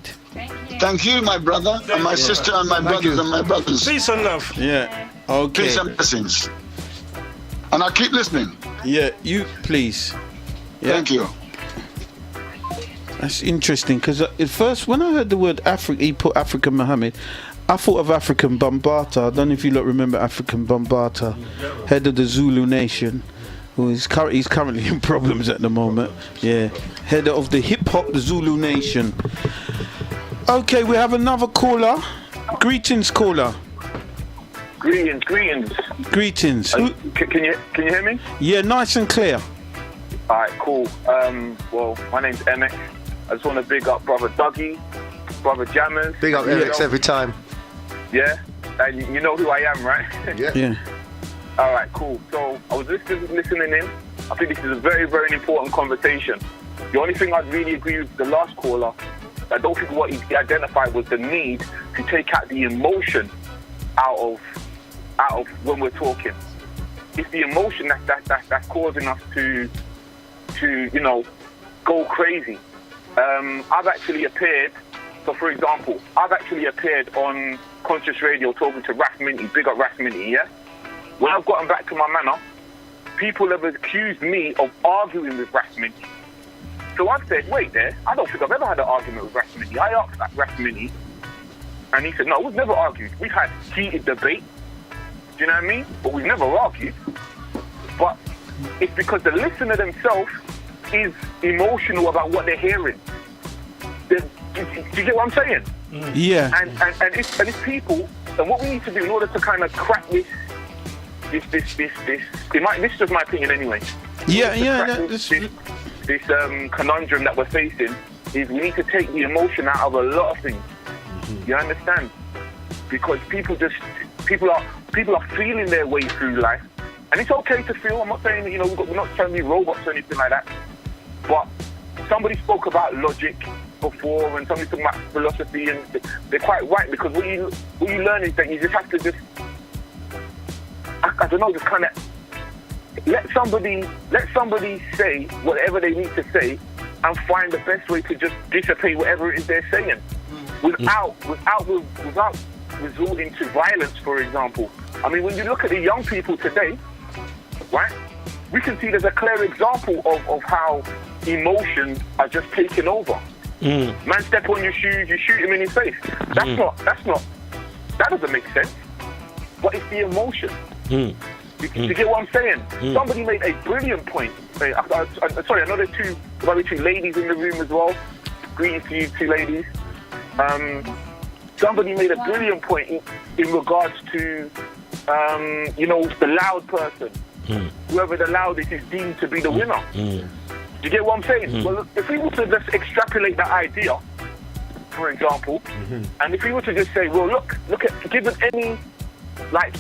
Speaker 7: Thank you, my brother, and my sister, and my brothers, and my brothers.
Speaker 6: Peace and love.
Speaker 2: Yeah. Okay.
Speaker 7: Peace and blessings. And I keep listening.
Speaker 2: Yeah, you please. Yeah.
Speaker 7: Thank you.
Speaker 2: That's interesting, because at first, when I heard the word Africa, he put African Muhammad, I thought of African Bambata. I don't know if you lot remember African Bambata, head of the Zulu nation, who is he's currently in problems at the moment. Yeah, head of the hip hop, the Zulu nation. Okay, we have another caller. Greetings, caller.
Speaker 8: Greetings.
Speaker 2: Greetings.
Speaker 8: Can you hear me?
Speaker 2: Yeah, nice and clear.
Speaker 8: All right, cool. Well, my name's Emmett. I just want to big up brother Dougie, brother Jammers.
Speaker 4: Big up Emmett every time.
Speaker 8: Yeah, and you know who I am, right?
Speaker 2: Yeah.
Speaker 8: All right, cool. So I was listening in. I think this is a very, very important conversation. The only thing I'd really agree with the last caller, I don't think what he identified was the need to take out the emotion out of when we're talking. It's the emotion that's causing us to go crazy. I've actually appeared. So, for example, I've actually appeared on Conscious Radio talking to Raf Minty, big up Raf Minty, yeah? When I've gotten back to my manor, people have accused me of arguing with Raf Minty. So I've said, wait there, I don't think I've ever had an argument with Raf Minty. I asked that Raf Minty, and he said, no, we've never argued. We've had heated debate, do you know what I mean? But we've never argued. But it's because the listener themselves is emotional about what they're hearing. Do you get what I'm saying?
Speaker 2: Yeah.
Speaker 8: And it's people, and what we need to do in order to kind of crack this is just my opinion anyway. This conundrum that we're facing is we need to take the emotion out of a lot of things. You understand? Because people are feeling their way through life, and it's okay to feel. I'm not saying we're not trying to be robots or anything like that. But somebody spoke about logic, before, and somebody's talking about philosophy, and they're quite right, because what you learn is that you just have to just, I don't know, just kind of let somebody say whatever they need to say, and find the best way to just dissipate whatever it is they're saying, without resorting to violence, for example. I mean, when you look at the young people today, right, we can see there's a clear example of how emotions are just taking over. Man step on your shoes, you shoot him in his face. That doesn't make sense. But it's the emotion. You get what I'm saying? Somebody made a brilliant point. Sorry, I know there's probably two ladies in the room as well. Greetings to you two ladies. Somebody made a brilliant point in regards to, the loud person. Whoever the loudest is deemed to be the winner. You get what I'm saying? Well, if we were to just extrapolate that idea, for example, and if we were to just say, well, look at, given any black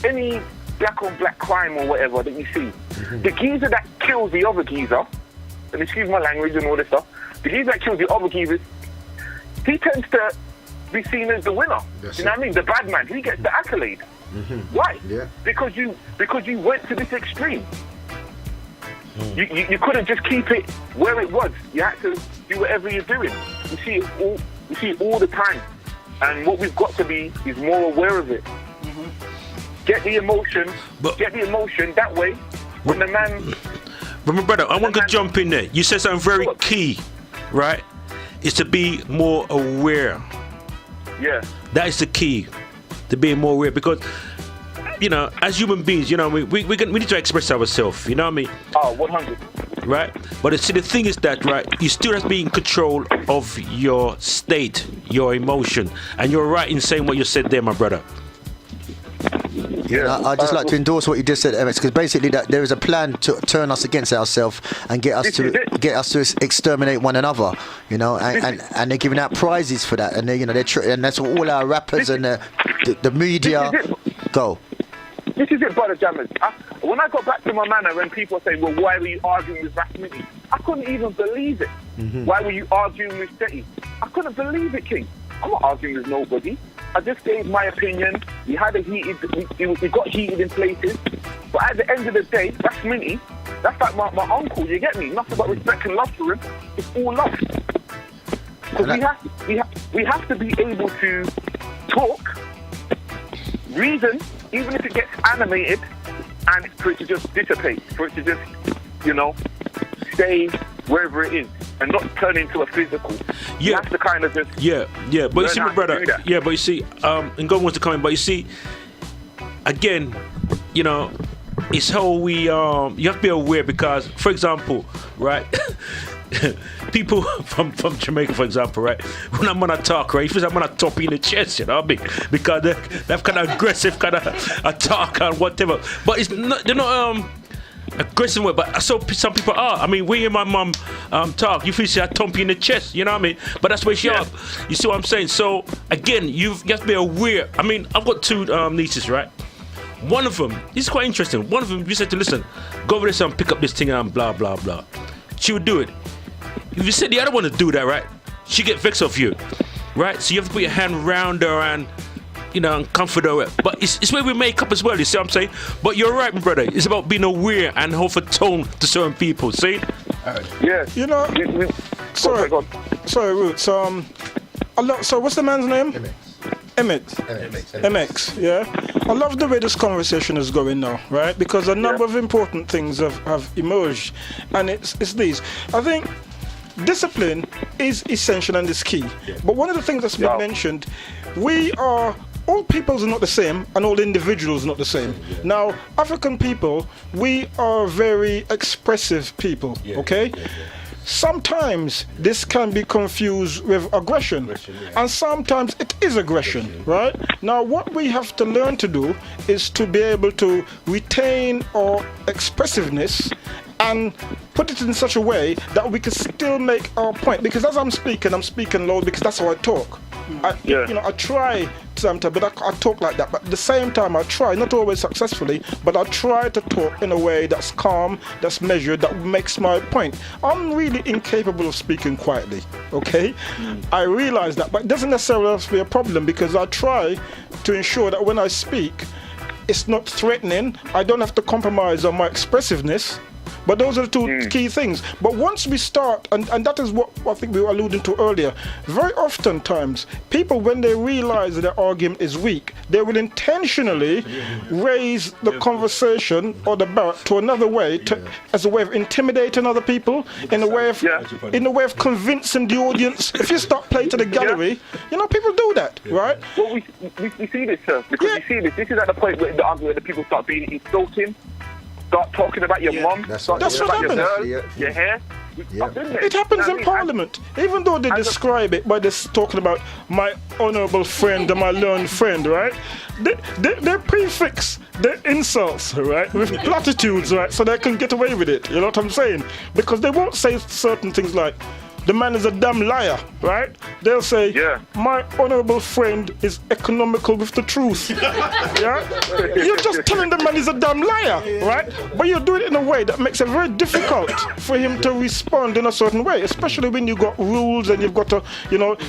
Speaker 8: on black crime or whatever that you see, the geezer that kills the other geezer, and excuse my language and all this stuff, the geezer that kills the other geezer, he tends to be seen as the winner. You know what I mean? The bad man, he gets the accolade. Why? Yeah. Because you went to this extreme. You couldn't just keep it where it was. You had to do whatever you're doing. You see it all the time. And what we've got to be is more aware of it. Get the emotion that way. When the man...
Speaker 5: But my brother, I want to jump in there. You said something very key, right? Is to be more aware. Yeah. That is the key, to be more aware, because, as human beings, we need to express ourselves, you know what I mean?
Speaker 8: Oh, 100.
Speaker 5: Right? But see, the thing is that, right, you still have to be in control of your state, your emotion. And you're right in saying what you said there, my brother.
Speaker 4: Yeah, I'd just like to endorse what you just said, Emmett, because basically that there is a plan to turn us against ourselves and get us to exterminate one another, and they're giving out prizes for that, and and that's what all our rappers and the media go.
Speaker 8: This is it, brother Jammers. When I got back to my manor, when people say, well, why were you arguing with Rasmini? I couldn't even believe it. Why were you arguing with Stetti? I couldn't believe it, King. I'm not arguing with nobody. I just gave my opinion. We got heated in places. But at the end of the day, Rasmini, that's like my uncle, you get me? Nothing but respect and love for him. It's all love. Because we have to be able to talk, reason, even if it gets animated, and for it to just dissipate, for it to just, stay wherever it is and not turn into a physical. Yeah. You have to kind of just...
Speaker 5: Yeah. But you see, my brother, but you see, and God wants to come in, but you see, again, it's how we, you have to be aware, because, for example, right, people from Jamaica, for example, right, when I'm gonna talk, right, I'm gonna top you in the chest, you know what I mean? Because they're kind of aggressive, kind of attack and whatever. But they're not aggressive way, but so some people are. I mean, when you and my mum talk, you feel she thump you in the chest, you know what I mean? But that's where she are. You see what I'm saying? So again, you have to be aware. I mean, I've got two nieces, right? One of them, this is quite interesting. One of them, you said to listen, go over there and pick up this thing and blah blah blah. She would do it. If you said the other one to do that, right, she get vexed off you, right? So you have to put your hand around her and and comfort her. But it's where we make up as well, you see what I'm saying? But you're right, my brother. It's about being aware and how to tone to certain people, see?
Speaker 8: Yeah.
Speaker 6: Sorry, Roots. So what's the man's name? Emmett. MX, yeah. I love the way this conversation is going now, right? Because a number of important things have emerged, and it's these. I think discipline is essential and is key. Yeah. But one of the things that's been mentioned, all peoples are not the same, and all individuals are not the same. Yeah. Now, African people, we are very expressive people, okay? Yeah. Sometimes this can be confused with aggression, and sometimes it is aggression, right? Now, what we have to learn to do is to be able to retain our expressiveness and put it in such a way that we can still make our point. Because as I'm speaking loud because that's how I talk. I try sometimes, but I talk like that. But at the same time, I try, not always successfully, but I try to talk in a way that's calm, that's measured, that makes my point. I'm really incapable of speaking quietly, okay? I realize that, but it doesn't necessarily have to be a problem because I try to ensure that when I speak, it's not threatening. I don't have to compromise on my expressiveness. But those are the two key things. But once we start, and that is what I think we were alluding to earlier, very oftentimes, people, when they realize that their argument is weak, they will intentionally raise the conversation or the barrel to another way, as a way of intimidating other people, in a way of convincing the audience. If you start playing to the gallery, people do that, right?
Speaker 8: Well, we see this, sir, because we see this. This is at the point where the people start being insulting. Start talking about your mum.
Speaker 6: That's what happens.
Speaker 8: Your hair.
Speaker 6: It happens in Parliament. Even though they describe it by just talking about my honourable friend and my learned friend, right? They prefix their insults, right, with platitudes, right, so they can get away with it. You know what I'm saying? Because they won't say certain things like, the man is a damn liar, right? They'll say, my honourable friend is economical with the truth. You're just telling the man he's a damn liar, right? But you do it in a way that makes it very difficult for him to respond in a certain way, especially when you've got rules and you've got to,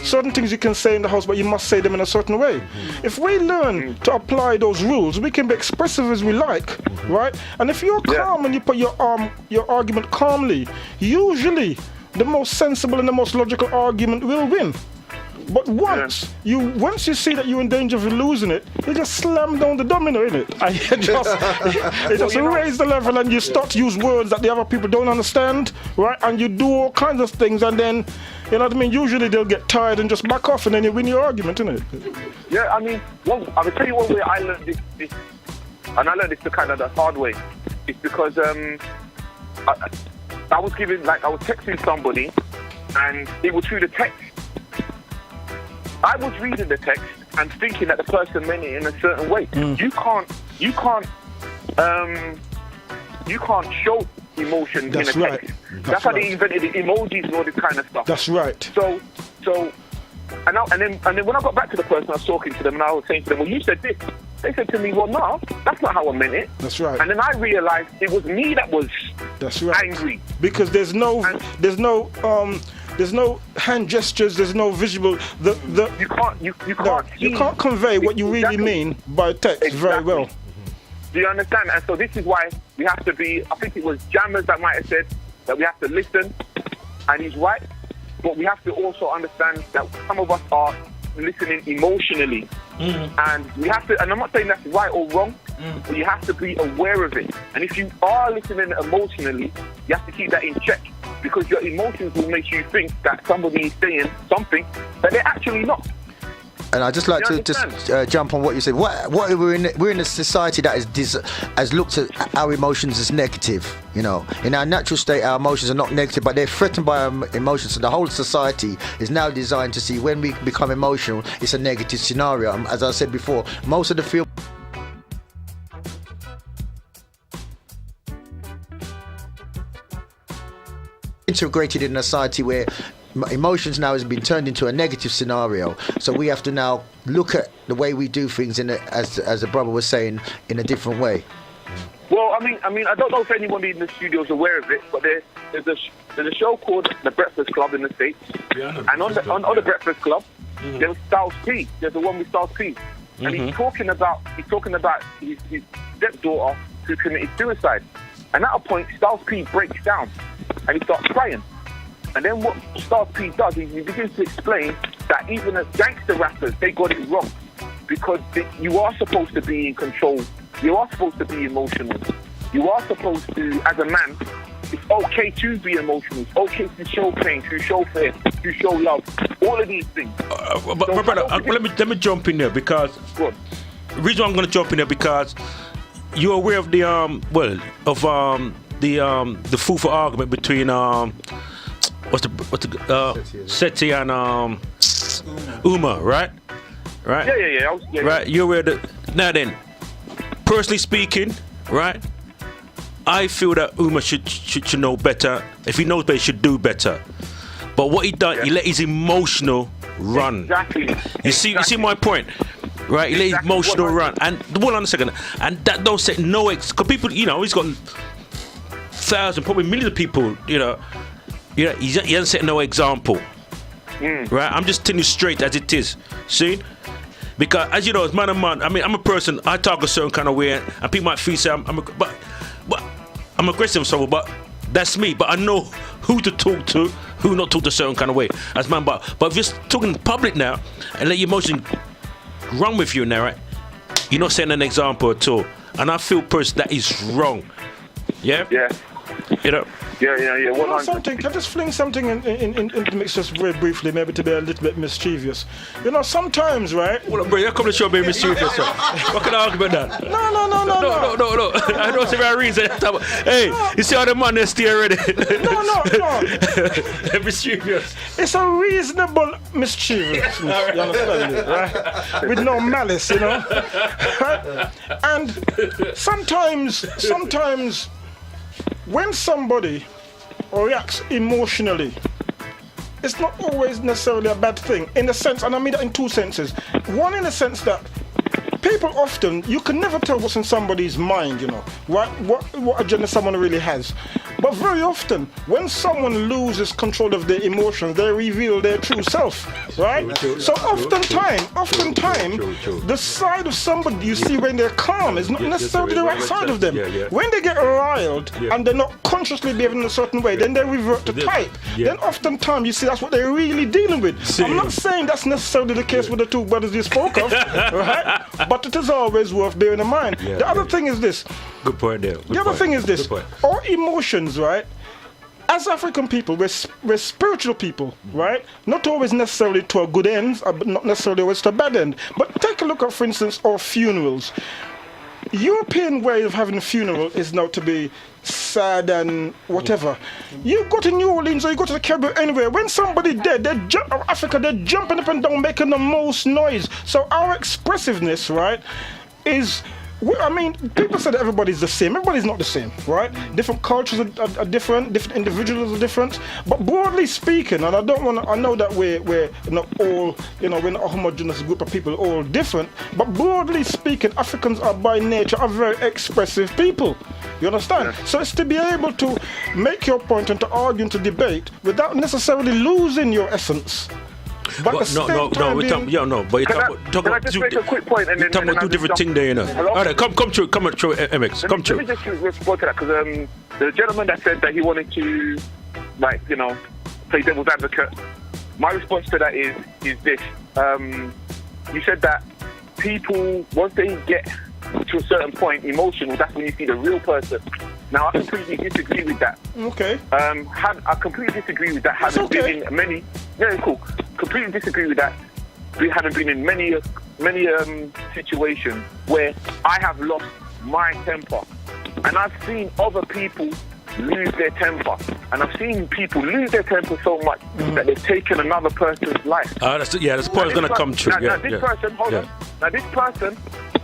Speaker 6: certain things you can say in the house, but you must say them in a certain way. If we learn to apply those rules, we can be expressive as we like, right? And if you're calm and you put your argument calmly, usually the most sensible and the most logical argument will win. But once you see that you're in danger of losing it, you just slam down the domino, innit? And you just raise the level and you start to use words that the other people don't understand, right? And you do all kinds of things, and then, you know what I mean? Usually they'll get tired and just back off, and then you win your argument, innit?
Speaker 8: Yeah, I mean, I will tell you one way I learned this, and I learned this the kind of the hard way. It's because I was texting somebody, and it was through the text. I was reading the text and thinking that the person meant it in a certain way. You can't show emotion in a text. That's how they invented the emojis and all this kind of stuff.
Speaker 6: That's right.
Speaker 8: So, and then when I got back to the person I was talking to them, and I was saying to them, well, you said this. They said to me, well, no, that's not how I meant it.
Speaker 6: That's right.
Speaker 8: And then I realized it was me that was angry.
Speaker 6: Because there's no hand gestures, there's no visual.
Speaker 8: You can't
Speaker 6: convey what you really mean by text very well.
Speaker 8: Do you understand? And so this is why we have to be, I think it was Jammers that might have said that we have to listen, and he's right, but we have to also understand that some of us are listening emotionally. And we have to, and I'm not saying that's right or wrong, but you have to be aware of it. And if you are listening emotionally, you have to keep that in check, because your emotions will make you think that somebody is saying something that they're actually not.
Speaker 4: And I'd just like to jump on what you said. We're in a society that has looked at our emotions as negative. In our natural state, our emotions are not negative, but they're threatened by our emotions. So the whole society is now designed to see when we become emotional, it's a negative scenario. As I said before, most of the film integrated in a society where emotions now has been turned into a negative scenario. So we have to now look at the way we do things as the brother was saying, in a different way.
Speaker 8: Well, I mean, I don't know if anybody in the studio is aware of it, but there's a show called The Breakfast Club in the States, and on the Breakfast Club, there's Styles P. There's the one with Styles P, and he's talking about his stepdaughter who committed suicide, and at a point, Styles P breaks down and he starts crying. And then what Styles P does is he begins to explain that even as gangster rappers, they got it wrong. Because you are supposed to be in control. You are supposed to be emotional. You are supposed to, as a man, it's okay to be emotional. It's okay to show pain, to show fear, to show love. All of these things.
Speaker 5: But brother, let me jump in there, because the reason I'm going to jump in there, because you're aware of the food for argument between Seti and Uma, right?
Speaker 8: Yeah.
Speaker 5: Right, you're aware that. Now then, personally speaking, right, I feel that Uma should know better. If he knows better, he should do better. But what he done, he let his emotional run.
Speaker 8: Exactly.
Speaker 5: You see my point, right? You let his emotional run, and hold on a second, and that don't set no because people, he's got thousands, probably millions of people, he hasn't set no example, right? I'm just telling you straight as it is, see? Because as you know, as man and man, I mean, I'm a person. I talk a certain kind of way, and people might feel say but I'm aggressive, so but that's me. But I know who to talk to, who not talk to a certain kind of way as man. But if you're talking in public now and let your emotion run with you now, right? You're not setting an example at all, and I feel personally that is wrong. Yeah.
Speaker 8: Yeah.
Speaker 5: Yeah.
Speaker 6: Something. Can I just fling something in the mix just very briefly, maybe to be a little bit mischievous? Sometimes, right?
Speaker 5: Well, bro, you come to show me mischievous. What can I argue about that?
Speaker 6: No.
Speaker 5: I don't see my reason. Hey, you see how the man is still already?
Speaker 6: No.
Speaker 5: Mischievous.
Speaker 6: It's a reasonable mischievous. You understand me, right? With no malice, Right? And sometimes. When somebody reacts emotionally, it's not always necessarily a bad thing, in the sense, and I mean that in two senses. One, in the sense that people often, you can never tell what's in somebody's mind, what agenda someone really has. But very often, when someone loses control of their emotions, they reveal their true self, right? So oftentimes, the side of somebody you see when they're calm is not necessarily the right side of them. When they get riled and they're not consciously behaving in a certain way, then they revert to type. Then oftentimes you see that's what they're really dealing with. I'm not saying that's necessarily the case with the two brothers you spoke of, right? But it is always worth bearing in mind. The other thing is this.
Speaker 5: Good point there.
Speaker 6: The other thing is this. Our emotions, right? As African people, we're spiritual people, right? Not always necessarily to a good end, but not necessarily always to a bad end. But take a look at, for instance, our funerals. European way of having a funeral is now to be sad and whatever. You go to New Orleans or you go to the Caribbean, anywhere. When somebody dead, Africa, they're jumping up and down, making the most noise. So our expressiveness, right, is. I mean, people say that everybody's the same. Everybody's not the same, right? Different cultures are different. Different individuals are different. But broadly speaking, and I know that we're not all, we're not a homogeneous group of people, all different. But broadly speaking, Africans are by nature a very expressive people. You understand? Yeah. So it's to be able to make your point and to argue and to debate without necessarily losing your essence. But
Speaker 8: Can I just make a quick point? And
Speaker 5: talking about two different things there,
Speaker 8: Hello?
Speaker 5: All right, come through, MX. Come through.
Speaker 8: Let me just respond to that, because the gentleman that said that he wanted to, play devil's advocate, my response to that is this. You said that people, once they get to a certain point emotional, that's when you see the real person. Now, I completely disagree with that.
Speaker 6: Okay.
Speaker 8: I completely disagree with that. Having been in many... Yeah, cool. Completely disagree with that. Having been in many situations where I have lost my temper. And I've seen other people lose their temper. And I've seen people lose their temper so much that they've taken another person's life.
Speaker 5: That's the point is going to come true.
Speaker 8: Now, this person, hold on. Now, this person,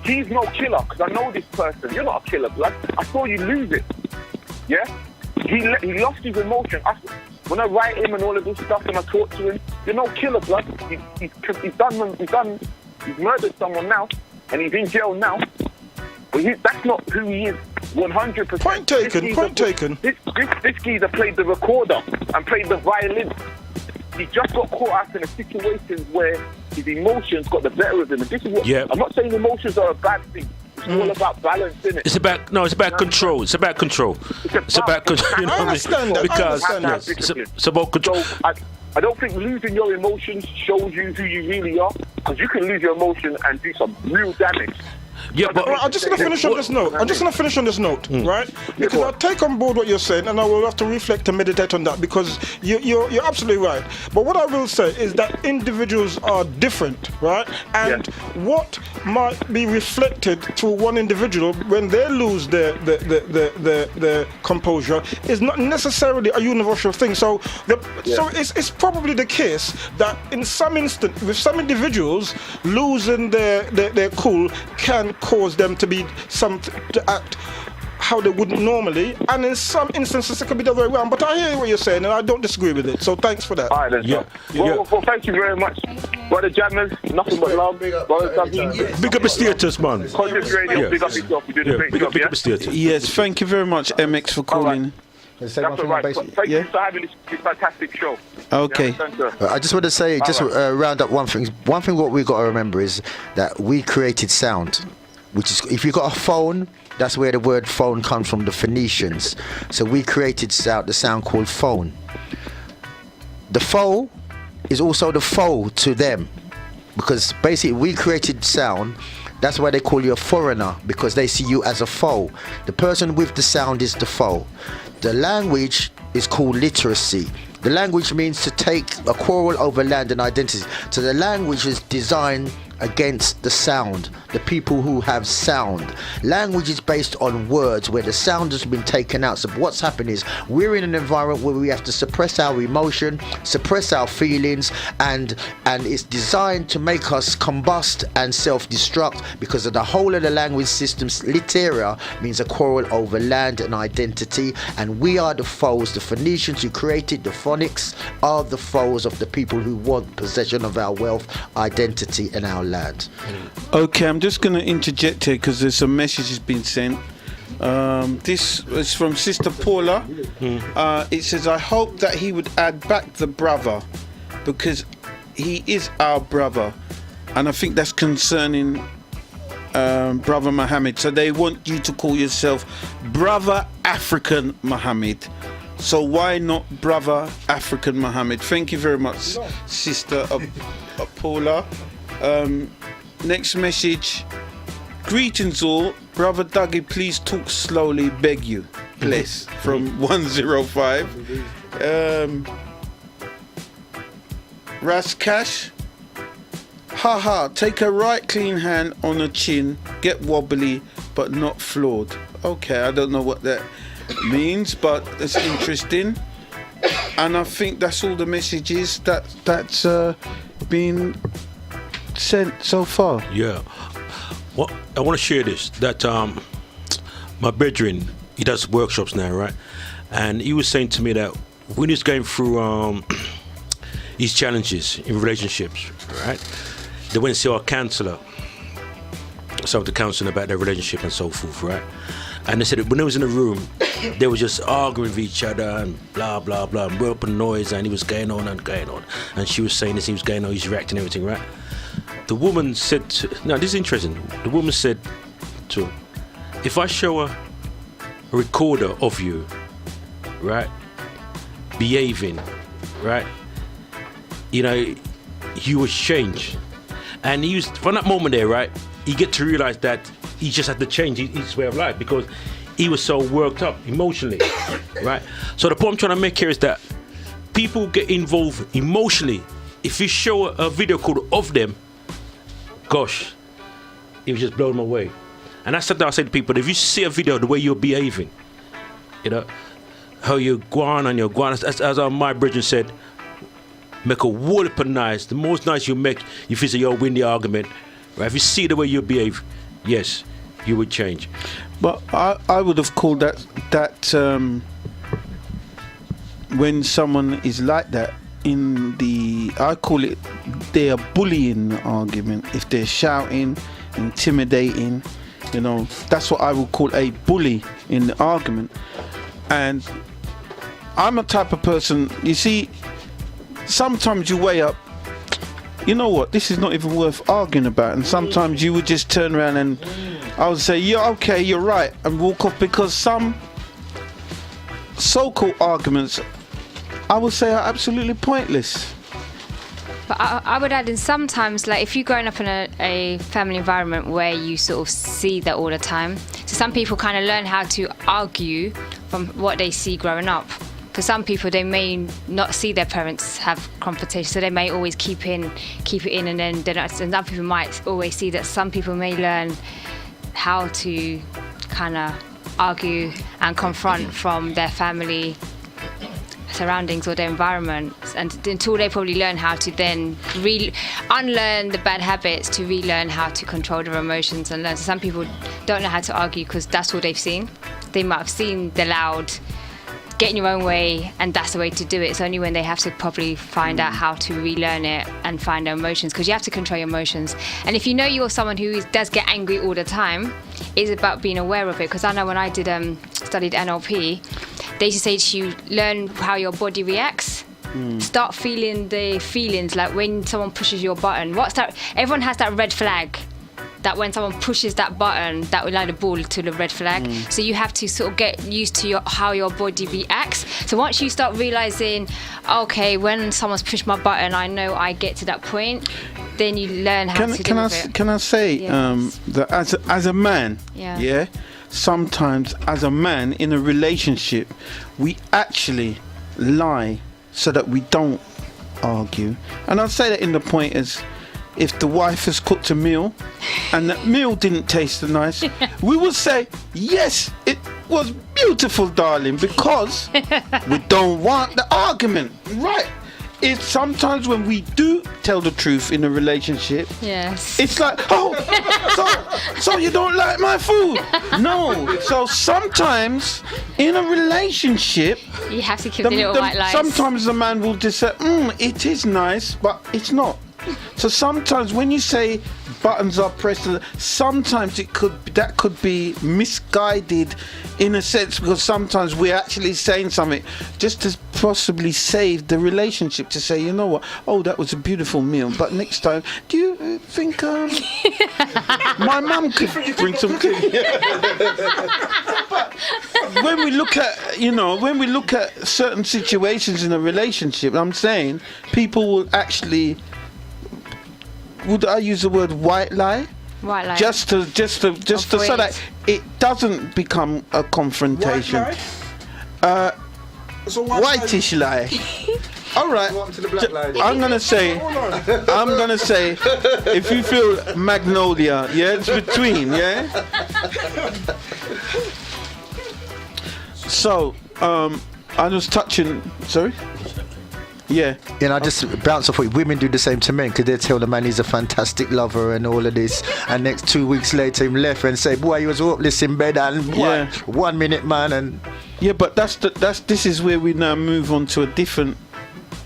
Speaker 8: he's no killer, because I know this person. You're not a killer, blood. I saw you lose it. Yeah? He lost his emotion. When I write him and all of this stuff and I talk to him, you're no killer, blood. He's murdered someone now, and he's in jail now. But that's not who he is, 100%.
Speaker 6: Point taken.
Speaker 8: This geezer played the recorder and played the violin. He just got caught up in a situation where his emotions got the better of him. And this is what I'm not saying emotions are a bad thing. It's all about balance, isn't it?
Speaker 5: It's about control. It's about control. It's about control. You know
Speaker 6: I understand that.
Speaker 5: Because it's about control.
Speaker 8: So I don't think losing your emotions shows you who you really are, because you can lose your emotion and do some real damage.
Speaker 5: Yeah, but
Speaker 6: I'm just going to finish on this note. Right? Because I take on board what you're saying, and I will have to reflect and meditate on that, because you're absolutely right. But what I will say is that individuals are different, right? And what might be reflected through one individual when they lose their composure is not necessarily a universal thing. So it's probably the case that in some instance, with some individuals, losing their cool can cause them to act how they wouldn't normally, and in some instances it could be the other way around. But I hear what you're saying, and I don't disagree with it. So thanks for that.
Speaker 8: All right, then.
Speaker 5: Yeah.
Speaker 8: Well, thank you very much. Brother Jammers, nothing but love.
Speaker 5: Big up the status, man.
Speaker 8: Conscious Radio, big up yourself. You do the great job,
Speaker 5: Big up the status.
Speaker 2: Yes, thank you very much, MX, for calling.
Speaker 8: That's all right. Thank you for having this fantastic show.
Speaker 2: Okay.
Speaker 4: I just want to say, round up one thing. One thing what we got to remember is that we created sound, which is, if you got a phone, that's where the word phone comes from, the Phoenicians. So we created the sound called phone. The foe is also the foe to them, because basically we created sound. That's why they call you a foreigner, because they see you as a foe. The person with the sound is the foe. The language is called literacy. The language means to take a quarrel over land and identity. So the language is designed against the sound, the people who have sound. Language is based on words where the sound has been taken out. So what's happened is we're in an environment where we have to suppress our emotion, suppress our feelings, and it's designed to make us combust and self-destruct because of the whole of the language systems. Literia means a quarrel over land and identity, and we are the foes. The Phoenicians who created the phonics are the foes of the people who want possession of our wealth, identity, and our land.
Speaker 2: Okay, I'm just going to interject here because there's some messages been sent. This is from Sister Paula. It says, I hope that he would add back the brother because he is our brother. And I think that's concerning Brother Muhammad. So they want you to call yourself Brother African Muhammad. So why not Brother African Muhammad? Thank you very much, Sister Paula. Next message. Greetings all. Brother Dougie, please talk slowly, beg you. Bless. From 105. Raskash. Haha, take a right clean hand on the chin, get wobbly but not flawed. Okay, I don't know what that means, but it's interesting. And I think that's all the messages that's been sent so far.
Speaker 5: Yeah. Well, I want to share this. That my brethren, he does workshops now, right? And he was saying to me that when he's going through his challenges in relationships, right? They went to see our counsellor, so the counselling about their relationship and so forth, right? And they said that when they was in the room, they were just arguing with each other and blah blah blah, and we're up in noise, and he was going on and going on, and she was saying this, he was going on, he's reacting, everything, right? The woman said, now this is interesting. The woman said to him, if I show her a recorder of you, right, behaving, right, you know, you would change. And he was, from that moment there, right, he get to realize that he just had to change his way of life because he was so worked up emotionally, right? So the point I'm trying to make here is that people get involved emotionally. If you show a video called of them, gosh, it was just blowing them away. And that's something I say to people, if you see a video, the way you're behaving, you know, how you're going and you're going, as my brethren said, make a wallop nice. The most nice you make, you feel you'll win the argument. Right? If you see the way you behave, yes, you would change.
Speaker 2: But I would have called that when someone is like that, I call it, they are bullying the argument. If they're shouting, intimidating, you know, that's what I would call a bully in the argument. And I'm a type of person, you see, sometimes you weigh up, you know what, this is not even worth arguing about, and sometimes you would just turn around and I would say, yeah, okay, you're right, and walk off, because some so-called arguments I would say are absolutely pointless.
Speaker 3: But I would add in sometimes, like if you're growing up in a family environment where you sort of see that all the time, so some people kind of learn how to argue from what they see growing up. For some people, they may not see their parents have confrontation, so they may always keep it in, and then they're not, and some people might always see that some people may learn how to kind of argue and confront from their family surroundings or their environment, and until they probably learn how to then unlearn the bad habits to relearn how to control their emotions and learn. So some people don't know how to argue because that's all they've seen. they might have seen the loud, getting your own way, and that's the way to do it. It's only when they have to probably find out how to relearn it and find their emotions, because you have to control your emotions. And if you know you're someone who does get angry all the time, it's about being aware of it. Because I know when I did studied NLP, they used to say to you, learn how your body reacts. Start feeling the feelings, like when someone pushes your button. What's that? Everyone has that red flag. That when someone pushes that button, that will like the ball to the red flag. So you have to sort of get used to how your body reacts. So once you start realizing, okay, when someone's pushed my button, I know I get to that point. Then you learn how to deal with it.
Speaker 2: Can I say that as a man, sometimes as a man in a relationship, we actually lie so that we don't argue. And I'll say that in the point is, if the wife has cooked a meal and that meal didn't taste nice, we will say, yes, it was beautiful, darling, because we don't want the argument. Right. It's sometimes when we do tell the truth in a relationship, it's like, so you don't like my food? No. So sometimes in a relationship,
Speaker 3: you have to keep the little white lies.
Speaker 2: Sometimes the man will just say, it is nice, but it's not. So sometimes when you say buttons are pressed, sometimes that could be misguided in a sense, because sometimes we're actually saying something just to possibly save the relationship, to say, you know what, that was a beautiful meal, but next time, do you think my mum could bring some tea? But when we look at certain situations in a relationship, I'm saying people will actually, would I use the word white lie?
Speaker 3: White lie.
Speaker 2: Just to so that it doesn't become a confrontation. Whitish lie. All right. I'm gonna say, if you feel magnolia, it's between, So, I was touching. Sorry. Yeah.
Speaker 4: And I just bounce off what women do the same to men, because they tell the man he's a fantastic lover and all of this, and next 2 weeks later him left and say, boy, you was hopeless in bed, and 1 minute, man, and
Speaker 2: but this is where we now move on to a different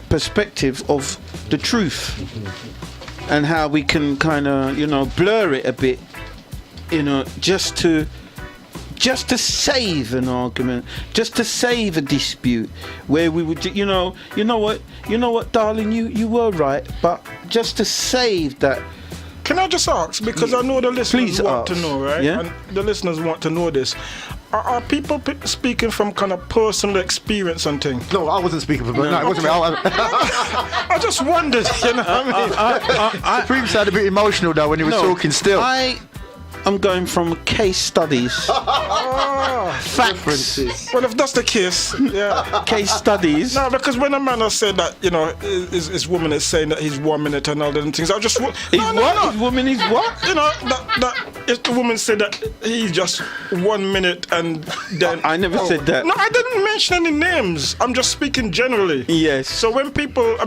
Speaker 2: perspective of the truth, and how we can kind of blur it a bit, just to save an argument, just to save a dispute, where we would, you know what, darling, you were right, but just to save that.
Speaker 6: Can I just ask, because I know the listeners want to know, right?
Speaker 2: Yeah?
Speaker 6: And the listeners want to know this. Are people speaking from kind of personal experience and things?
Speaker 4: No, I wasn't speaking from. No, it wasn't me.
Speaker 6: I just wondered,
Speaker 4: Supreme sounded a bit emotional though when he was talking. Still,
Speaker 2: I'm going from case studies, facts.
Speaker 6: Well, if that's the case,
Speaker 2: case studies.
Speaker 6: No, because when a man has said that, his woman is saying that he's 1 minute and all them things, I just
Speaker 2: His woman is what?
Speaker 6: That if the woman said that he's just 1 minute and then
Speaker 2: I never said that.
Speaker 6: No, I didn't mention any names. I'm just speaking generally.
Speaker 2: Yes.
Speaker 6: So I'm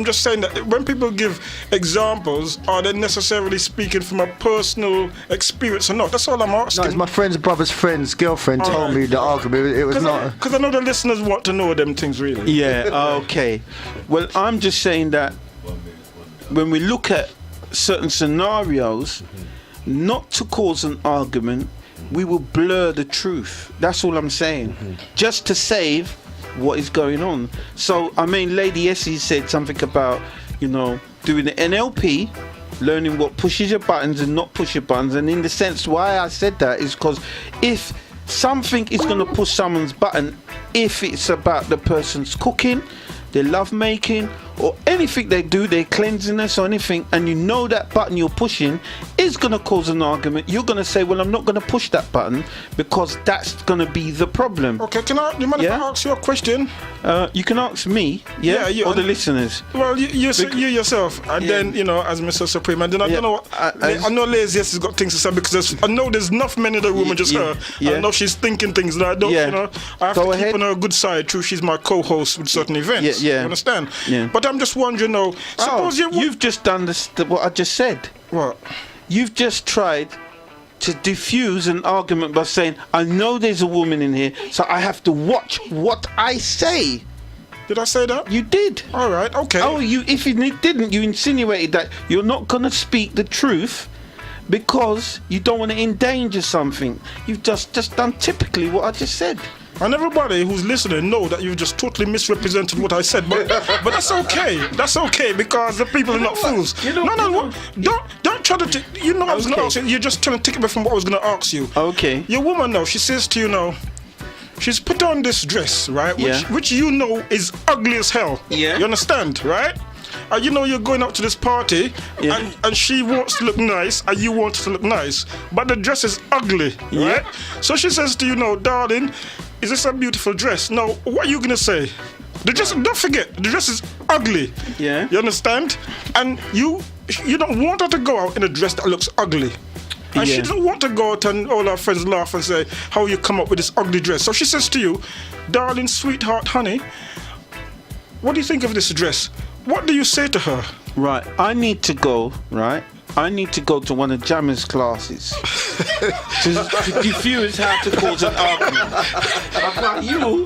Speaker 6: just saying that when people give examples, are they necessarily speaking from a personal experience or not? That's all I'm asking.
Speaker 4: No, it's my friend's brother's friend's girlfriend told me the argument. It was not.
Speaker 6: Because I know the listeners want to know them things, really.
Speaker 2: Yeah, okay. Well, I'm just saying that when we look at certain scenarios, not to cause an argument, we will blur the truth. That's all I'm saying. Just to save what is going on. So, I mean, Lady Essie said something about, doing the NLP, learning what pushes your buttons and not push your buttons. And in the sense why I said that is because if something is going to push someone's button, if it's about the person's cooking, their love making, or anything they do, their cleanliness or anything, and that button you're pushing is going to cause an argument, you're going to say, well, I'm not going to push that button because that's going to be the problem.
Speaker 6: Okay, do you mind if I ask you a question?
Speaker 2: You can ask me, or the listeners.
Speaker 6: Well, you yourself, and then, as Mr. Supreme, and then I don't know what, I know Lazy has got things to say, because I know there's enough men in the room and just her. I know she's thinking things that I don't, I have to keep on her good side, true, she's my co-host with certain events. You understand?
Speaker 2: Yeah.
Speaker 6: But I'm just wondering, suppose
Speaker 2: you've just done what I just said.
Speaker 6: What?
Speaker 2: You've just tried to diffuse an argument by saying, I know there's a woman in here, so I have to watch what I say.
Speaker 6: Did I say that?
Speaker 2: You did.
Speaker 6: All right, okay.
Speaker 2: Oh, if you didn't, you insinuated that you're not going to speak the truth because you don't want to endanger something. You've just done typically what I just said.
Speaker 6: And everybody who's listening know that you've just totally misrepresented what I said, but that's okay. That's okay because the people are not fools. Don't try to. I was going to ask you. You're just trying to take it back from what I was going to ask you.
Speaker 2: Okay.
Speaker 6: Your woman now, she says to you now, she's put on this dress, right? Which you know is ugly as hell.
Speaker 2: Yeah.
Speaker 6: You understand, right? And you're going out to this party, and she wants to look nice, and you want to look nice, but the dress is ugly, right? So she says to you, darling, is this a beautiful dress? Now, what are you gonna say? The dress, don't forget, the dress is ugly.
Speaker 2: Yeah.
Speaker 6: You understand? And you don't want her to go out in a dress that looks ugly. And she doesn't want to go out and all her friends laugh and say, how you come up with this ugly dress? So she says to you, darling, sweetheart, honey, what do you think of this dress? What do you say to her?
Speaker 2: Right, I need to go to one of Jammer's classes to diffuse how to cause an argument. About you.
Speaker 6: No,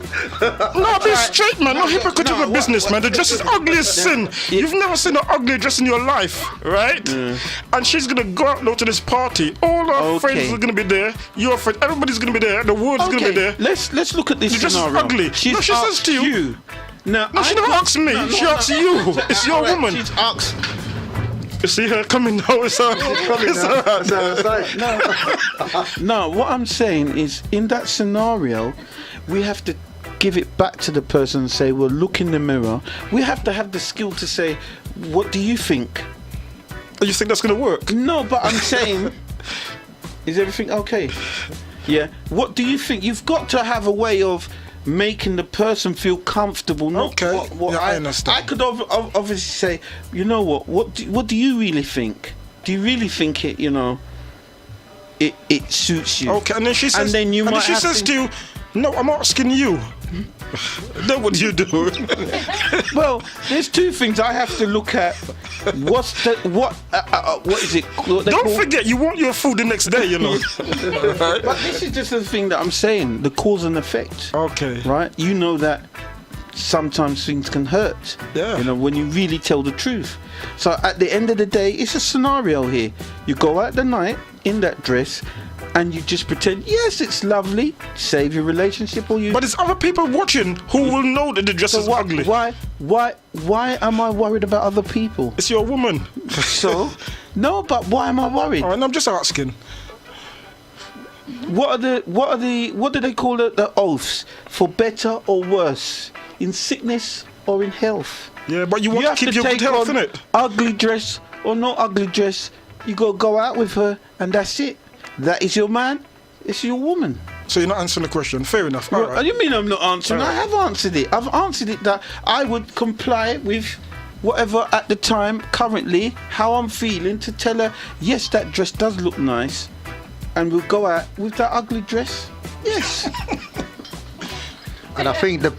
Speaker 6: be straight, man. No hypocritical business, man. The dress is ugly as sin. You've never seen an ugly dress in your life, right? And she's gonna go out now to this party. All our friends are gonna be there. Your friend, everybody's gonna be there. The world's gonna be there.
Speaker 2: Let's look at this
Speaker 6: scenario. The dress is ugly. She says to you.
Speaker 2: No,
Speaker 6: she never asks me. She asks you. It's your woman.
Speaker 2: She's asked.
Speaker 6: You see her coming now. It's
Speaker 2: No, what I'm saying is, in that scenario, we have to give it back to the person and say, well, look in the mirror. We have to have the skill to say, what do you think?
Speaker 6: You think that's going to work?
Speaker 2: No, but I'm saying, is everything okay? Yeah. What do you think? You've got to have a way of making the person feel comfortable. Not what
Speaker 6: I understand.
Speaker 2: I could obviously say, you know what do you really think? Do you really think it suits you?
Speaker 6: Okay, and then she says,
Speaker 2: to
Speaker 6: you, no, I'm asking you. Then what do you do?
Speaker 2: Well, there's two things I have to look at. What is it?
Speaker 6: Don't forget, you want your food the next day,
Speaker 2: But this is just the thing that I'm saying, the cause and effect.
Speaker 6: Okay.
Speaker 2: Right? You know that sometimes things can hurt.
Speaker 6: Yeah.
Speaker 2: When you really tell the truth. So at the end of the day, it's a scenario here. You go out the night in that dress, and you just pretend, yes, it's lovely, save your relationship, or you.
Speaker 6: But there's other people watching who will know that the dress is ugly.
Speaker 2: Why am I worried about other people?
Speaker 6: It's your woman.
Speaker 2: So, no, but why am I worried?
Speaker 6: And I'm just asking.
Speaker 2: What do they call it? The oaths for better or worse, in sickness or in health.
Speaker 6: Yeah, but you want to keep your good health, innit?
Speaker 2: Ugly dress or no ugly dress, you go out with her, and that's it. That is your man, it's your woman.
Speaker 6: So you're not answering the question. Fair enough.
Speaker 2: Well,
Speaker 6: all right.
Speaker 2: You mean I'm not answering?
Speaker 6: All right.
Speaker 2: I have answered it. I've answered it that I would comply with whatever at the time, currently, how I'm feeling, to tell her, yes, that dress does look nice, and we'll go out with that ugly dress. Yes.
Speaker 4: And I think the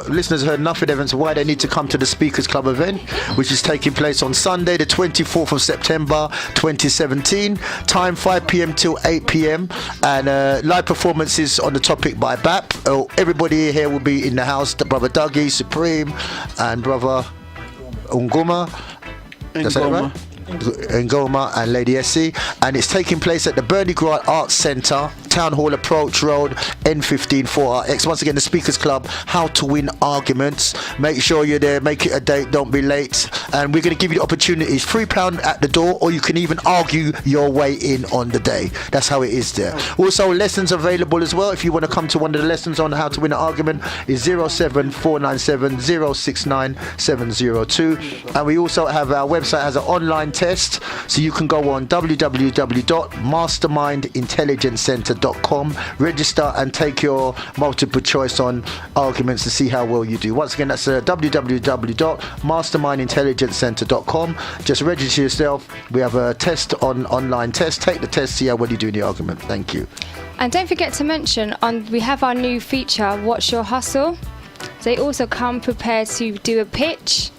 Speaker 4: listeners heard enough evidence of why they need to come to the Speakers Club event, which is taking place on Sunday, the 24th of September, 2017. Time 5 p.m. till 8 p.m. And live performances on the topic by BAP. Everybody here will be in the house. Brother Dougie, Supreme, and Brother Ngoma. That's it, right? Ngoma and Lady Essie, and it's taking place at the Bernie Grant Arts Centre, Town Hall Approach Road, N15 4RX. Once again, the Speakers Club, how to win arguments. Make sure you're there, make it a date, don't be late, and we're going to give you the opportunities. £3 at the door, or you can even argue your way in on the day. That's how it is there. Also, lessons available as well. If you want to come to one of the lessons on how to win an argument, is 07497 069 702. And we also have our website has an online test, so you can go on www.mastermindintelligencecentre.com, register and take your multiple choice on arguments to see how well you do. Once again, that's www.mastermindintelligencecentre.com. Just register yourself. We have a test online test. Take the test, see how well you do in the argument. Thank you.
Speaker 3: And don't forget to mention, we have our new feature, What's Your Hustle? They also come prepared to do a pitch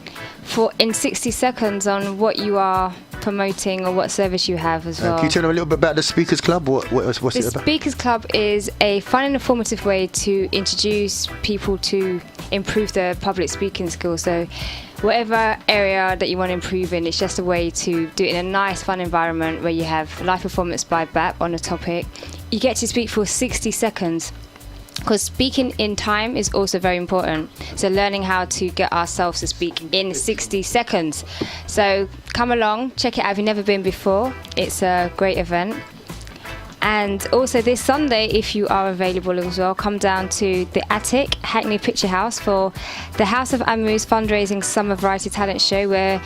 Speaker 3: in 60 seconds on what you are promoting or what service you have as well.
Speaker 4: Can you tell them a little bit about the Speakers Club? What's
Speaker 3: The
Speaker 4: it about?
Speaker 3: Speakers Club is a fun and informative way to introduce people to improve their public speaking skills. So whatever area that you want to improve in, it's just a way to do it in a nice, fun environment where you have live performance by BAP on a topic. You get to speak for 60 seconds. Because speaking in time is also very important. So learning how to get ourselves to speak in 60 seconds. So come along, check it out if you've never been before. It's a great event. And also this Sunday, if you are available as well, come down to the Attic, Hackney Picture House for the House of Amu's fundraising Summer Variety Talent Show, where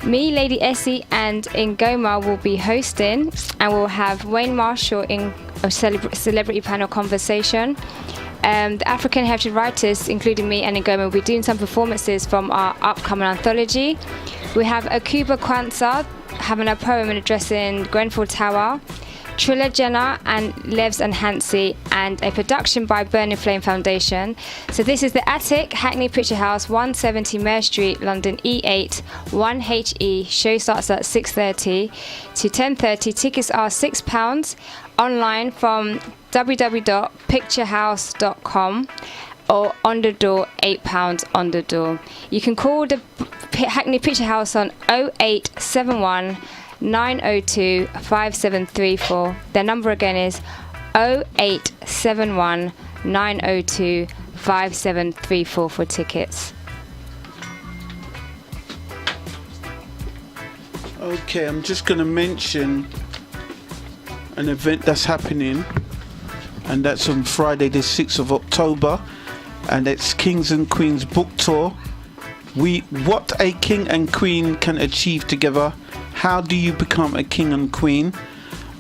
Speaker 3: me, Lady Essie, and Ngoma will be hosting, and we'll have Wayne Marshall in a celebrity panel conversation. The African Heritage Writers, including me and Ngoma, will be doing some performances from our upcoming anthology. We have Akuba Kwanzaa having a poem and addressing Grenfell Tower, Trilla Jenner and Levs and Hansi, and a production by Burning Flame Foundation. So this is the Attic, Hackney Picture House, 170 Mare Street, London E8, 1HE. Show starts at 6:30 to 10:30. Tickets are £6 online from www.picturehouse.com or on the door, £8 on the door. You can call the Hackney Picture House on 0871 902 5734. Their number again is 0871 902 5734 for tickets.
Speaker 2: Okay, I'm just going to mention an event that's happening, and that's on Friday the 6th of October, and it's Kings and Queens Book Tour. What a king and queen can achieve together. How do you become a king and queen?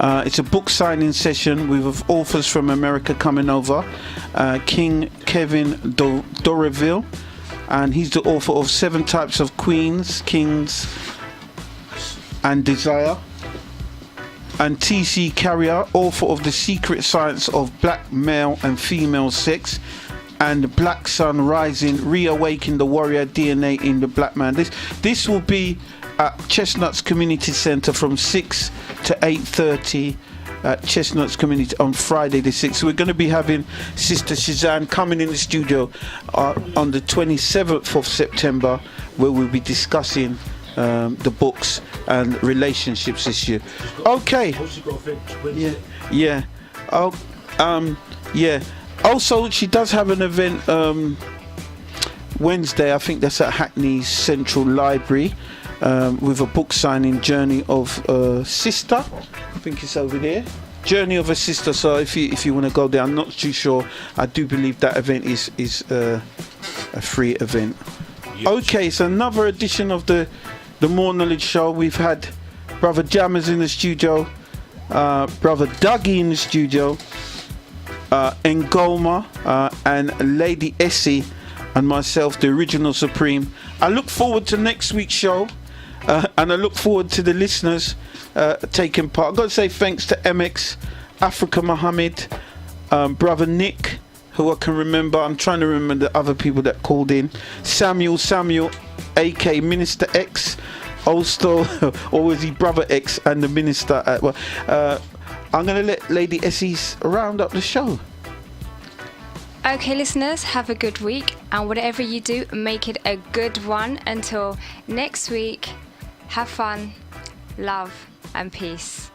Speaker 2: It's a book signing session with authors from America coming over. King Kevin Doreville, and he's the author of 7 Types of Queens, Kings and Desire. And T.C. Carrier, author of The Secret Science of Black Male and Female Sex, and Black Sun Rising, Reawaken the Warrior DNA in the Black Man. This will be at Chestnuts Community Centre from 6 to 8:30 at Chestnuts Community on Friday the 6th. So we're going to be having Sister Shazan coming in the studio on the 27th of September, where we'll be discussing the books and relationships this year. Okay. Yeah. Oh, yeah. Also, she does have an event Wednesday. I think that's at Hackney Central Library with a book signing, Journey of a Sister. I think it's over there. Journey of a Sister. So if you want to go there, I'm not too sure. I do believe that event is a free event. Yes. Okay, so another edition of the More Knowledge Show. We've had Brother Jammers in the studio, Brother Dougie in the studio, Ngoma and Lady Essie and myself, the Original Supreme. I look forward to next week's show, and I look forward to the listeners taking part. I've got to say thanks to MX, Africa Mohammed, Brother Nick, who I can remember. I'm trying to remember the other people that called in. Samuel, AK Minister X, also, or was he Brother X and the Minister? I'm going to let Lady Essie's round up the show.
Speaker 3: Okay, listeners, have a good week, and whatever you do, make it a good one. Until next week, have fun, love, and peace.